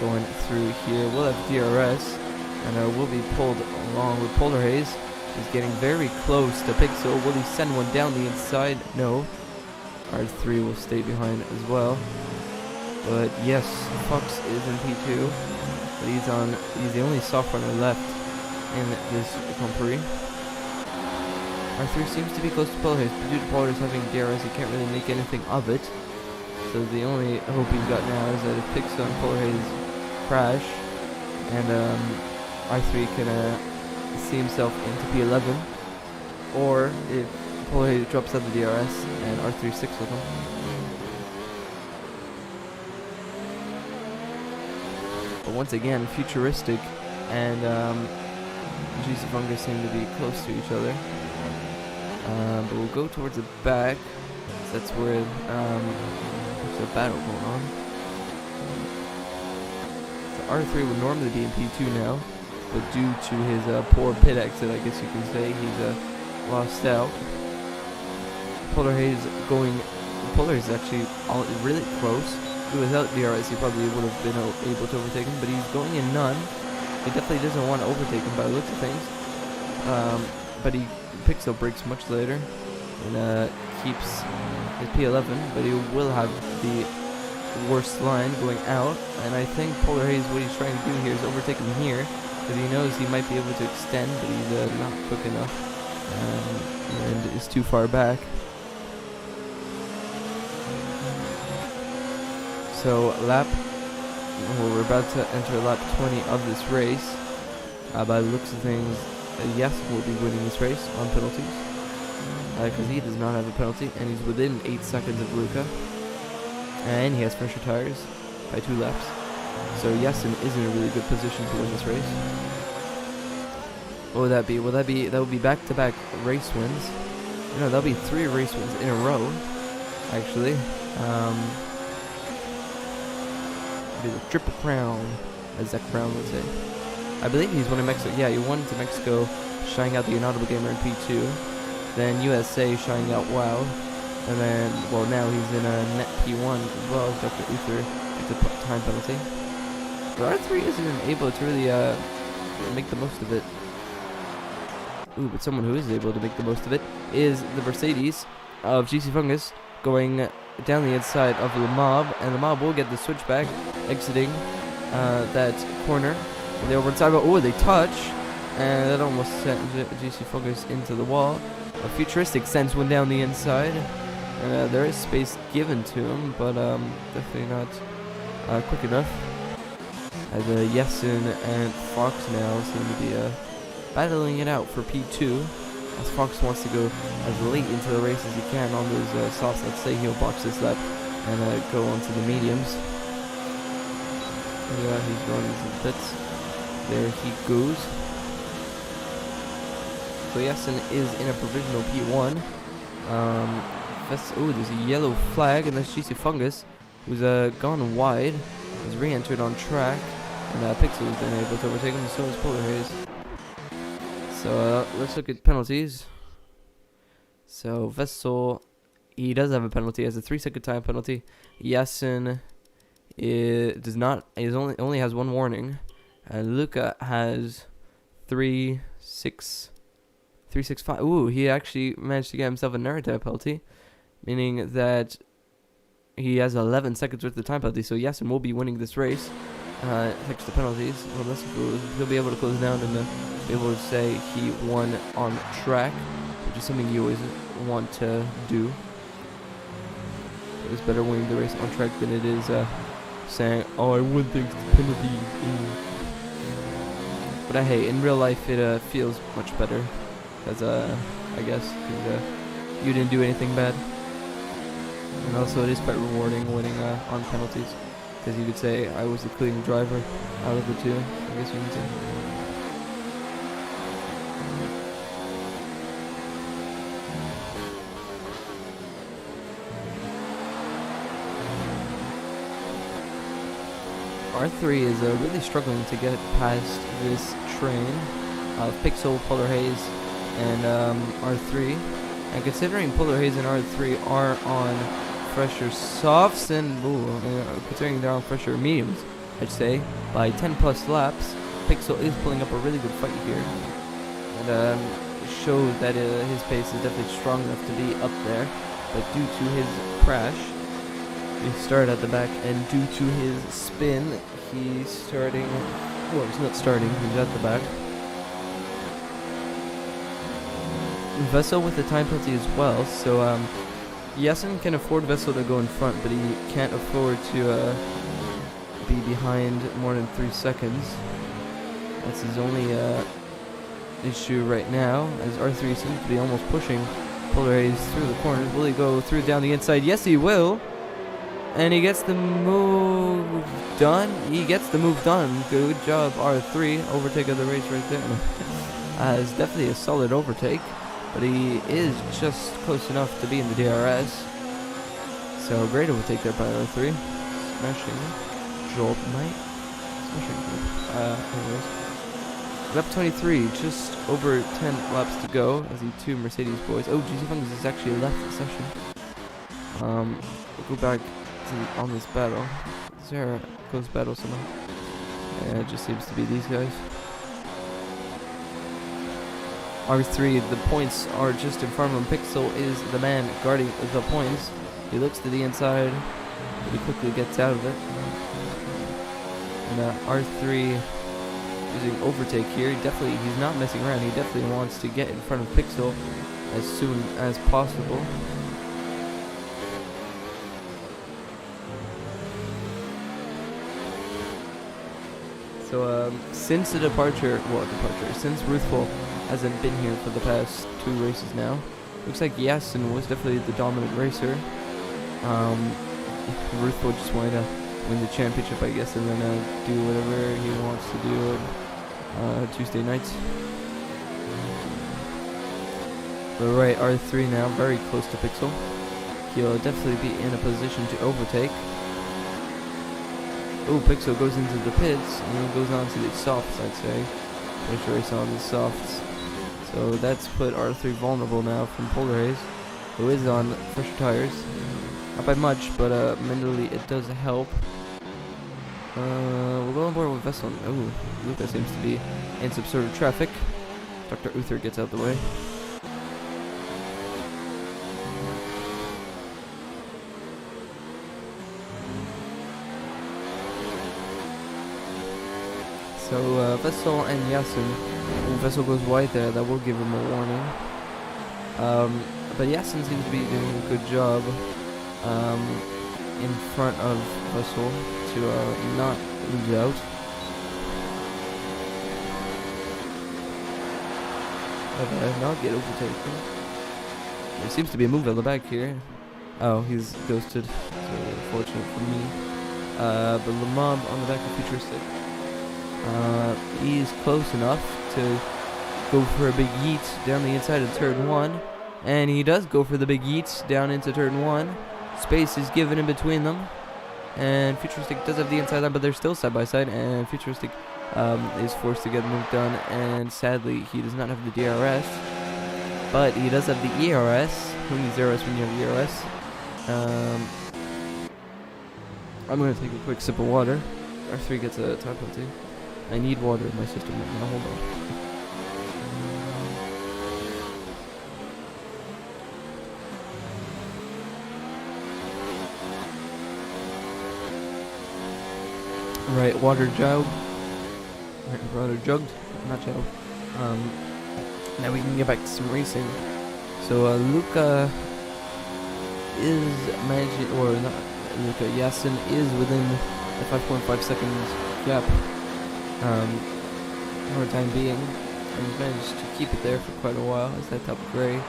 Speaker 1: Going through here, we'll have DRS, and we'll be pulled along with Polar Haze. He's getting very close to Pixel. Will he send one down the inside? No. R3 will stay behind as well. But yes, Fox is in P2, but he's the only soft runner left in this Grand Prix. R3 seems to be close to Polar Haze, but due to Polar Haze having DRS, he can't really make anything of it. So the only hope he's got now is that if Pixel and Polar Haze crash, and R3 can see himself into P11, or if Polar Haze drops out the DRS and R3 sticks with him. But once again, Futuristic and GC Fungus seem to be close to each other. But we'll go towards the back. So that's where there's a battle going on. So R3 would normally be in P2 now, but due to his poor pit exit, I guess you can say, he's lost out. Polar Haze going. Polar Haze is actually really close. Without DRS, he probably would have been able to overtake him, but he's going in none. He definitely doesn't want to overtake him by the looks of things. But Pixel breaks much later and keeps is P11, but he will have the worst line going out. And I think Polar Haze, what he's trying to do here is overtake him here, because he knows he might be able to extend, but he's not quick enough and is too far back. So we're about to enter lap 20 of this race. By the looks of things, yes, will be winning this race on penalties, because he does not have a penalty, and he's within 8 seconds of Luca, and he has fresher tires by 2 laps. So Yasin is in a really good position to win this race. What would that be? That would be back-to-back race wins. No, that'll be 3 race wins in a row, actually. Be the triple crown, as Zach Brown would say. I believe he's won in Mexico. Yeah, he won to Mexico, shining out the Inaudible Gamer in P2. Then USA shining out WoW. And then, well, now he's in a net P1 as well as Dr. Uther. It's a time penalty. But R3 isn't able to really make the most of it. Ooh, but someone who is able to make the most of it is the Mercedes of GC Fungus, going down the inside of the Mob, and the Mob will get the switchback, exiting that corner. And they over inside, but oh, they touch, and that almost sent GC Fungus into the wall. A futuristic sense went down the inside, and there is space given to him, but definitely not quick enough. As Yasin and Fox now seem to be battling it out for P2, as Fox wants to go as late into the race as he can on those softs. Let's say he'll box this lap and go on to the mediums. Yeah, he's going into the pits. There he goes. So Yasin is in a provisional P1. Oh, there's a yellow flag, and that's GC Fungus, who's gone wide. He's re-entered on track, and Pixel has been able to overtake him, so is Polar Haze. So let's look at penalties. So Vessel, he does have a penalty. He has a 3-second time penalty. Yasin does not. He only has 1 warning. And Luca has 3, 6, 3, 6, 5. Ooh, he actually managed to get himself a narrative penalty, meaning that he has 11 seconds worth of time penalty. So Yasin will be winning this race. Thanks to penalties. Well, he'll be able to close down and be able to say he won on track, which is something you always want to do. It's better winning the race on track than it is saying, "Oh, I won thanks to penalties." But hey, in real life it feels much better, as I guess, because you didn't do anything bad, and also it is quite rewarding winning on penalties. Because you could say I was the clean driver out of the two, I guess you can say. R3 is really struggling to get past this train of Pixel, Polar Haze, and R3. And considering Polar Haze and R3 are on fresher softs and considering they're on fresher mediums, I'd say by 10 plus laps, Pixel is pulling up a really good fight here, and showed that his pace is definitely strong enough to be up there. But due to his crash, he started at the back, and due to his spin, he's starting. Well, he's not starting. He's at the back. Vessel with the time penalty as well, so Yasin can afford Vessel to go in front, but he can't afford to be behind more than 3 seconds. That's his only issue right now, as R3 seems to be almost pushing Polar Haze through the corners. Will he go through down the inside? Yes, he will. And he gets the move done. He gets the move done. Good job, R3. Overtake of the race right there. It's definitely a solid overtake, but he is just close enough to be in the DRS. So great overtake there by R3. Smashing job, mate. Smashing. Anyways. Lap 23, just over 10 laps to go as the 2 Mercedes boys. Oh, GC Fungus has actually left the session. We'll go back on this battle. Is there a close battle somehow? Yeah, it just seems to be these guys. R3, the points are just in front of him. Pixel is the man guarding the points. He looks to the inside, but he quickly gets out of it. And R3 using overtake here. He's not messing around. He definitely wants to get in front of Pixel as soon as possible. So since since Ruthful hasn't been here for the past 2 races now, looks like Yasin was definitely the dominant racer. Ruthful just wanted to win the championship, I guess, and then do whatever he wants to do on Tuesday nights. But right, R3 now very close to Pixel. He'll definitely be in a position to overtake. Oh, Pixel goes into the pits and then goes on to the softs, I'd say. Finish the race on the softs. So that's put R3 vulnerable now from Polar Haze, who is on fresher tires. Not by much, but mentally it does help. We'll go on board with Vessel. Oh, Luca seems to be in some sort of traffic. Dr. Uther gets out the way. So Vessel and Yasin, when Vessel goes wide there, that will give him a warning. But Yasin seems to be doing a good job in front of Vessel to not lose out. Not get overtaken. There seems to be a move at the back here. Oh, he's ghosted. So unfortunate for me. But Lamab on the back of Futuristic. He's close enough to go for a big yeet down the inside of turn 1. And he does go for the big yeet down into turn 1. Space is given in between them. And Futuristic does have the inside line, but they're still side by side. And Futuristic is forced to get the move done. And sadly, he does not have the DRS. But he does have the ERS. Who needs DRS when you have ERS? I'm going to take a quick sip of water. R3 gets a time penalty. I need water in my system right now. Hold on. Right, water jug. Water jugged, not jug. Now we can get back to some racing. So Luca is managing, or not Luca, Yasin is within the 5.5 seconds gap for the time being, and he's managed to keep it there for quite a while as that top gray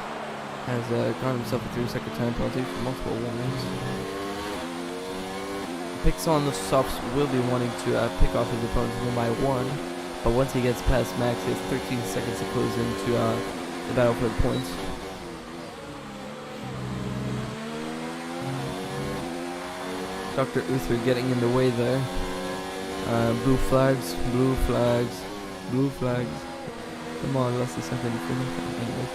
Speaker 1: has gone himself a 3-second time penalty for multiple warnings. Pixel on the softs will be wanting to pick off his opponents 1 by 1, but once he gets past Max, he has 13 seconds to close into the battle for the points. Dr. Uther getting in the way there. Blue flags, blue flags, blue flags. Come on, less than a second for me. Anyway.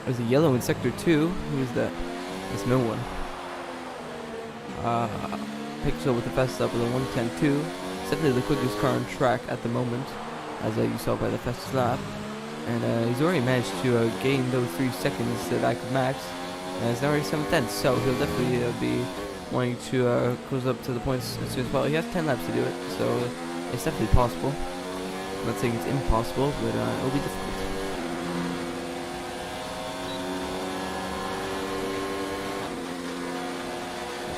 Speaker 1: There's a yellow in sector 2. Who is that? There's no one. Pixel with the fastest up with a 1:10.2. It's definitely the quickest car on track at the moment, as you saw by the fastest lap. And he's already managed to gain those 3 seconds back of Max. And it's already 7/10, so he'll definitely be wanting to close up to the points as soon as possible. He has 10 laps to do it, so it's definitely possible. I'm not saying it's impossible, but it'll be difficult.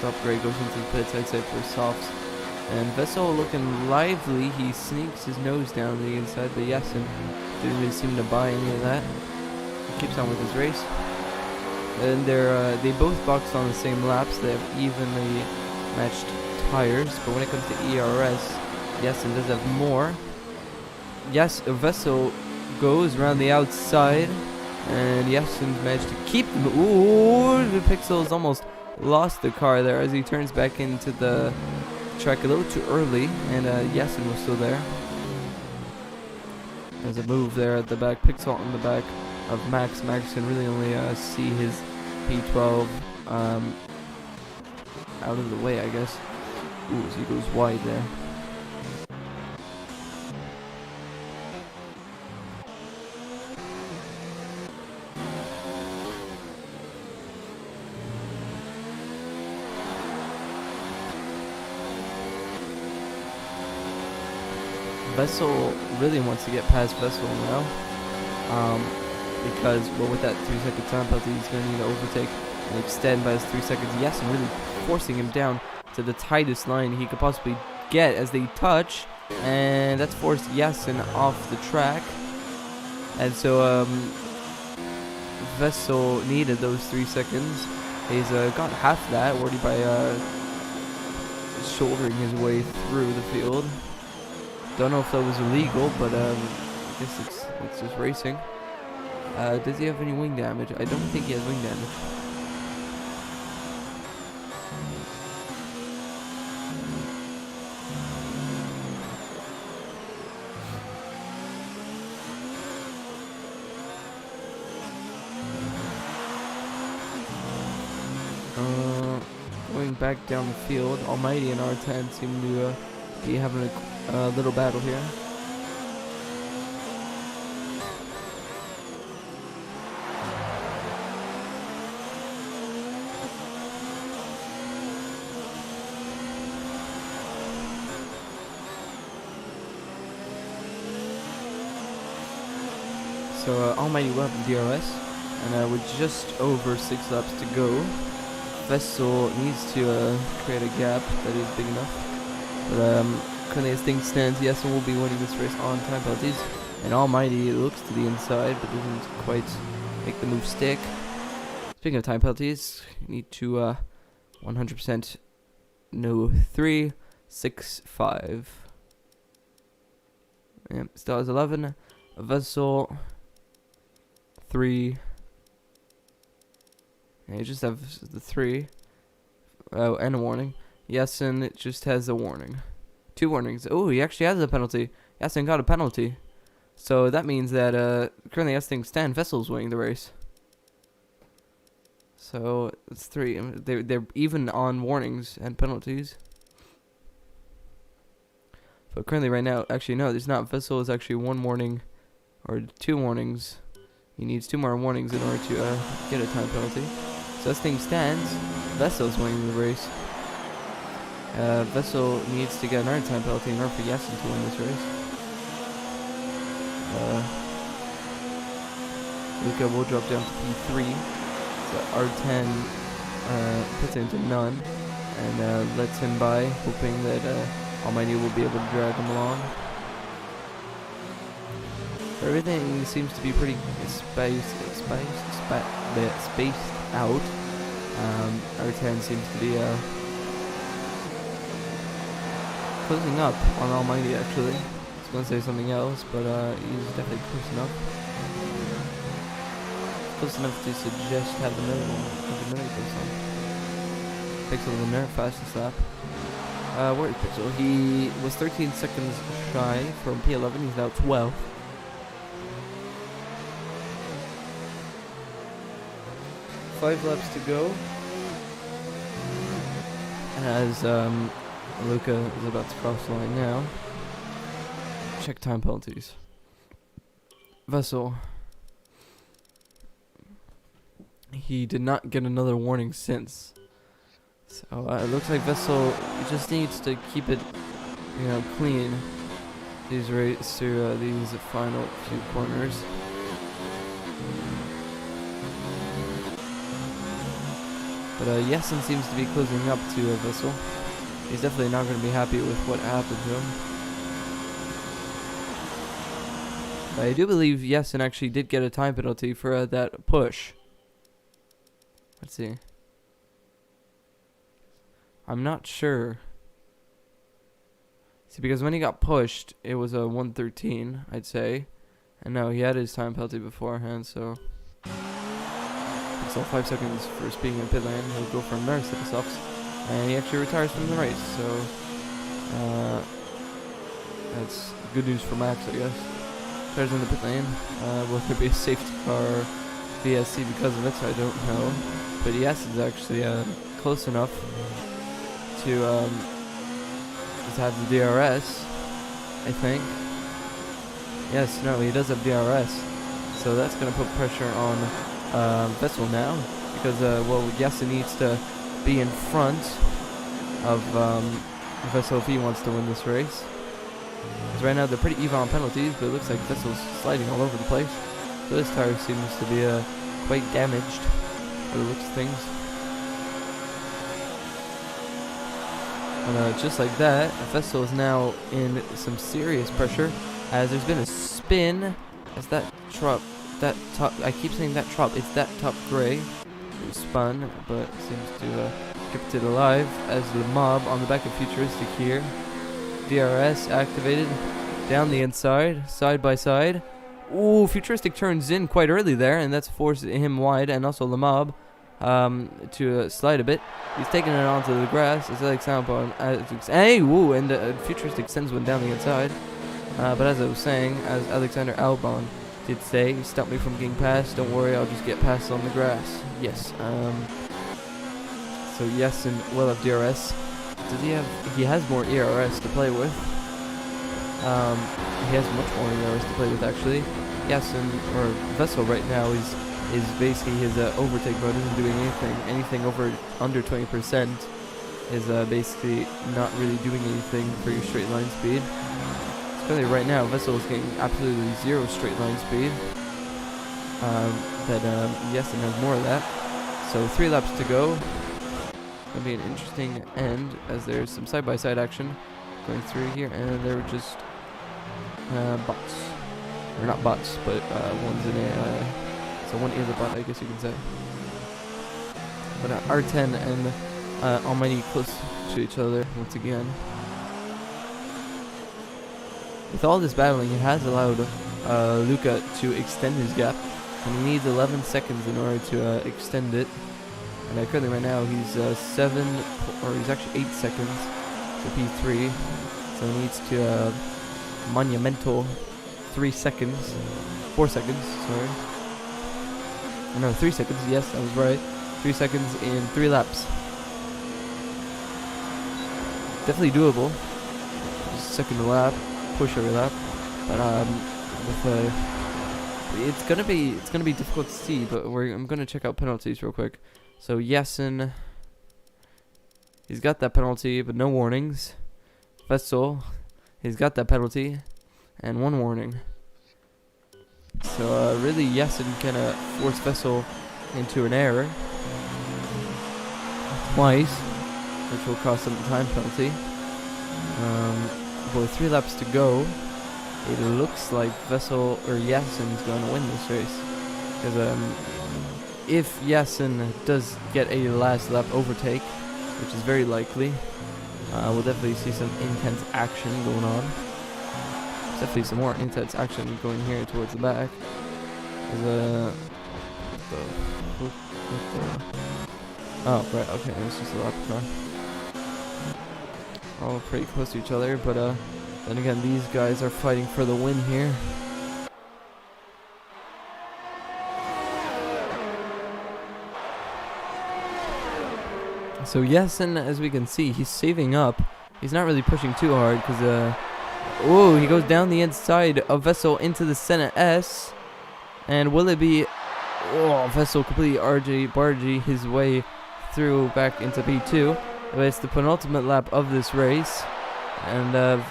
Speaker 1: Top grade goes into the pits, I'd say, for softs. And Vessel looking lively. He sneaks his nose down the inside, but Yasin didn't really seem to buy any of that. He keeps on with his race. And they both boxed on the same laps. They have evenly matched tires, but when it comes to ERS, Yasin does have more. Yes, Vessel goes around the outside, and Yasin managed to keep them. Ooh, the Pixels almost lost the car there as he turns back into the track a little too early, and Yasin was still there. There's a move there at the back. Pixel on the back of Max. Max can really only see his P12 out of the way, I guess. Ooh, so he goes wide there. Vessel really wants to get past Vessel now. Because, well, with that 3-second time penalty, he's going to need to overtake and extend by his 3 seconds. Yes, and really forcing him down to the tightest line he could possibly get as they touch. And that's forced Yasin off the track. And so, Vessel needed those 3 seconds. He's got half that already by shouldering his way through the field. Don't know if that was illegal, but I guess it's just racing. Does he have any wing damage? I don't think he has wing damage. Going back down the field, Almighty and R10 seem to be having a little battle here. So Almighty will have the DRS, and with just over 6 laps to go, Vessel needs to create a gap that is big enough. But currently as things stand, Yasin will be winning this race on time penalties, and Almighty looks to the inside but doesn't quite make the move stick. Speaking of time penalties, you need to 100% no 3, 6, 5. Yep, still has 11. Vessel 3. And you just have the 3. Oh, and a warning. Yasin, it just has a warning. 2 warnings. Oh, he actually has a penalty. Yasin got a penalty. So that means that currently as things stand, Vessel's winning the race. So it's 3. They're even on warnings and penalties. But currently right now, actually no, there's not. Vessel is actually 1 warning or 2 warnings. He needs 2 more warnings in order to get a time penalty. So as things stands, Vessel's winning the race. Vessel needs to get another time penalty in order for Yasin to win this race. Luca will drop down to P3. So R10 puts it into none and lets him by, hoping that Almighty will be able to drag him along. Everything seems to be pretty spaced out. R10 seems to be closing up on Almighty, actually. I was going to say something else, but he's definitely close enough. Close enough to suggest have another one. Pixel in there, fastest lap. Where is Pixel? He was 13 seconds shy from P11, he's now 12. Five laps to go. As Luca is about to cross the line now. Check time penalties. Vessel. He did not get another warning since. So it looks like Vessel just needs to keep it, clean. These races through these final few corners. But Yasin seems to be closing up to Vessel. He's definitely not going to be happy with what happened to him. But I do believe Yasin actually did get a time penalty for that push. Let's see. I'm not sure. See, because when he got pushed, it was a 1:13, I'd say. And no, he had his time penalty beforehand, so... So 5 seconds for being in pit lane. He'll go for another set of softs, and he actually retires from the race. So that's good news for Max, I guess. Retires in the pit lane. Will there be a safety car VSC because of it? So I don't know. But yes, it's actually close enough to just have the DRS. I think. Yes, no, he does have DRS. So that's gonna put pressure on Vessel now, because Yasin needs to be in front of Vessel if he wants to win this race. Because right now they're pretty even on penalties, but it looks like Vessel's sliding all over the place. So this tire seems to be quite damaged by the looks of things. And just like that, Vessel is now in some serious pressure as there's been a spin as that top, I keep saying that top, it's that top gray who spun, but seems to have kept it alive as the mob on the back of Futuristic here. DRS activated down the inside, side by side. Ooh, Futuristic turns in quite early there, and that's forced him wide, and also the mob to slide a bit. He's taking it onto the grass. It's Alexander, hey, woo, and Futuristic sends one down the inside. But as I was saying, as Alexander Albon did say, he stopped me from getting past. Don't worry, I'll just get past on the grass. Yes. So Yasin will have DRS. Does he have? He has more ERS to play with. He has much more ERS to play with actually. Yasin or Vessel right now is basically his overtake mode isn't doing anything. Anything over under 20% is basically not really doing anything for your straight line speed. Especially right now, Vessel is getting absolutely zero straight line speed. Yasin has more of that. So 3 laps to go. It'll be an interesting end as there's some side-by-side action going through here, and they're just bots. Or not bots, but one's in a so one is a bot, I guess you can say. But R10 and Almighty close to each other once again. With all this battling, it has allowed Luca to extend his gap, and he needs 11 seconds in order to extend it. And currently right now he's he's actually 8 seconds to P3, so he needs to monumental 4 seconds, sorry. No, 3 seconds, yes, I was right. 3 seconds in 3 laps. Definitely doable. Just second lap, push every lap. But it's gonna be difficult to see, but I'm gonna check out penalties real quick. So Yasin, he's got that penalty, but no warnings. Vessel, he's got that penalty, and 1 warning. So really, Yasin can force Vessel into an error twice, which will cost him a time penalty. But with 3 laps to go, it looks like Vessel or Yasin is going to win this race. Because if Yasin does get a last lap overtake, which is very likely, we'll definitely see some intense action going on. There's definitely some more intense action going here towards the back. Oh, right, okay, it's just a lap car. All pretty close to each other, but then again, these guys are fighting for the win here. So Yasin, as we can see, he's saving up. He's not really pushing too hard because, oh, he goes down the inside of Vessel into the Senna S. And will it be, oh, Vessel completely bargy his way through back into P2. But it's the penultimate lap of this race. And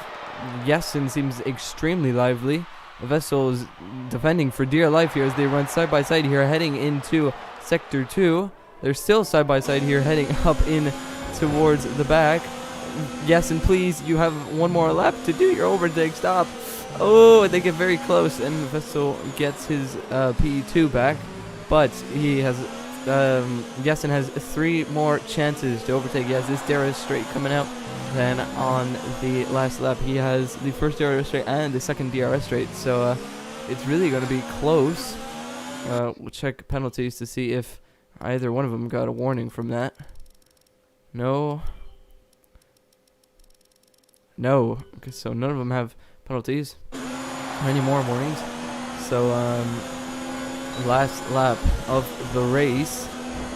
Speaker 1: Yasin seems extremely lively. Vessel is defending for dear life here as they run side by side here, heading into Sector 2. They're still side by side here, heading up in towards the back. Yasin, please, you have 1 more lap to do your overtake. Stop. Oh, they get very close, and Vessel gets his P2 back. But he has, Yasin has 3 more chances to overtake. He has this DRS straight coming out. Then on the last lap, he has the first DRS straight and the second DRS straight. So it's really going to be close. We'll check penalties to see if either one of them got a warning from that. No. Okay, so none of them have penalties. Any more warnings? So, last lap of the race.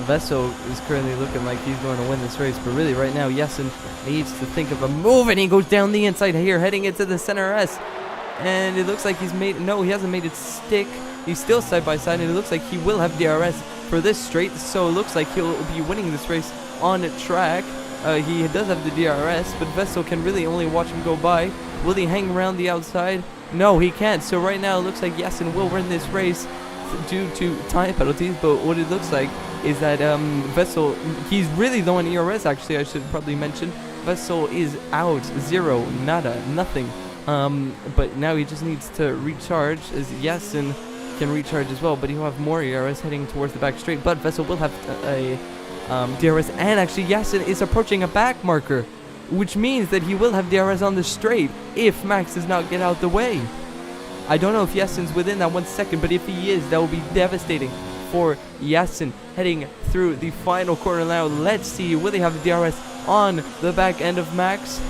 Speaker 1: Vessel is currently looking like he's going to win this race, but really right now, Yasin needs to think of a move, and he goes down the inside here, heading into the center S. And it looks like he's made, no, he hasn't made it stick. He's still side by side, and it looks like he will have DRS for this straight, so it looks like he'll be winning this race on track. He does have the DRS, but Vessel can really only watch him go by. Will he hang around the outside? No, he can't. So right now it looks like Yasin will win this race due to time penalties, but what it looks like is that Vessel, he's really low on ERS actually, I should probably mention. Vessel is out, 0, nada, nothing. But now he just needs to recharge, as Yasin can recharge as well, but he'll have more ERS heading towards the back straight, but Vessel will have a DRS, and actually Yasin is approaching a back marker, which means that he will have DRS on the straight if Max does not get out the way. I don't know if Yasin's within that 1 second, but if he is, that will be devastating for Yasin heading through the final corner now. Let's see, will he have DRS on the back end of Max?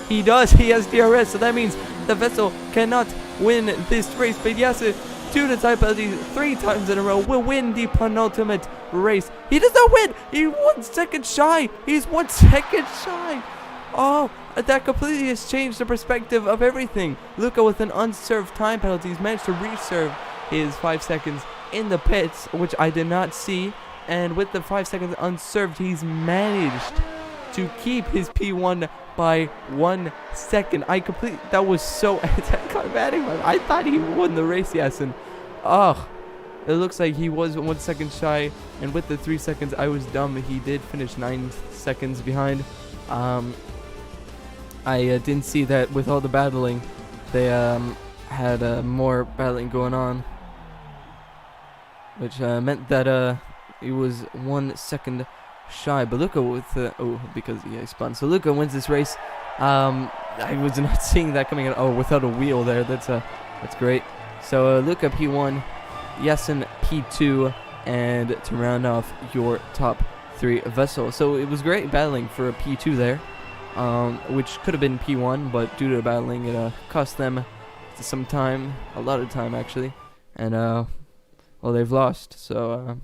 Speaker 1: He does, he has DRS, so that means the Vessel cannot win this race, but Yasin, due to time penalties 3 times in a row, will win the penultimate race. He does not win! He's 1 second shy! He's 1 second shy! Oh, that completely has changed the perspective of everything. Luca, with an unserved time penalty, he's managed to reserve his 5 seconds in the pits, which I did not see. And with the 5 seconds unserved, he's managed to keep his P1 by 1 second. That was so anticlimactic. I thought he won the race, Yasin. Oh, it looks like he was 1 second shy, and with the 3 seconds, I was dumb. He did finish 9 seconds behind. I didn't see that with all the battling. They had more battling going on, which meant that he was 1 second shy. But Luca with because he spun. So Luca wins this race. I was not seeing that coming out. Oh, without a wheel there. That's great. So Luca P1, Yasin P2, and to round off your top 3 Vessel. So it was great battling for a P2 there, which could have been P1, but due to battling, it cost them some time, a lot of time actually, and well, they've lost. So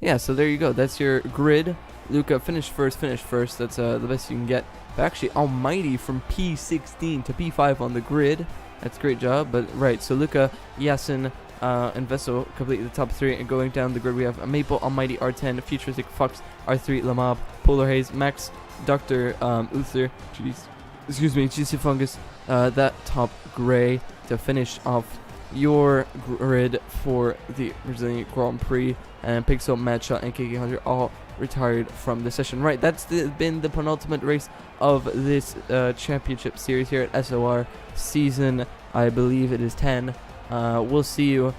Speaker 1: yeah, so there you go. That's your grid. Luca finished first. That's the best you can get. But actually, Almighty from P16 to P5 on the grid. That's a great job. But right, so Luca, Yasin, and Vessel complete the top 3, and going down the grid we have Maple, Almighty, R10, Futuristic, Fox, R3, Lamab, Polar Haze, Max, Dr. Uther, GC Fungus, that top gray to finish off your grid for the Brazilian Grand Prix. And Pixel, Madshot, and KK100 all retired from the session. Right, that's been the penultimate race of this championship series here at SOR season, I believe it is 10. We'll see you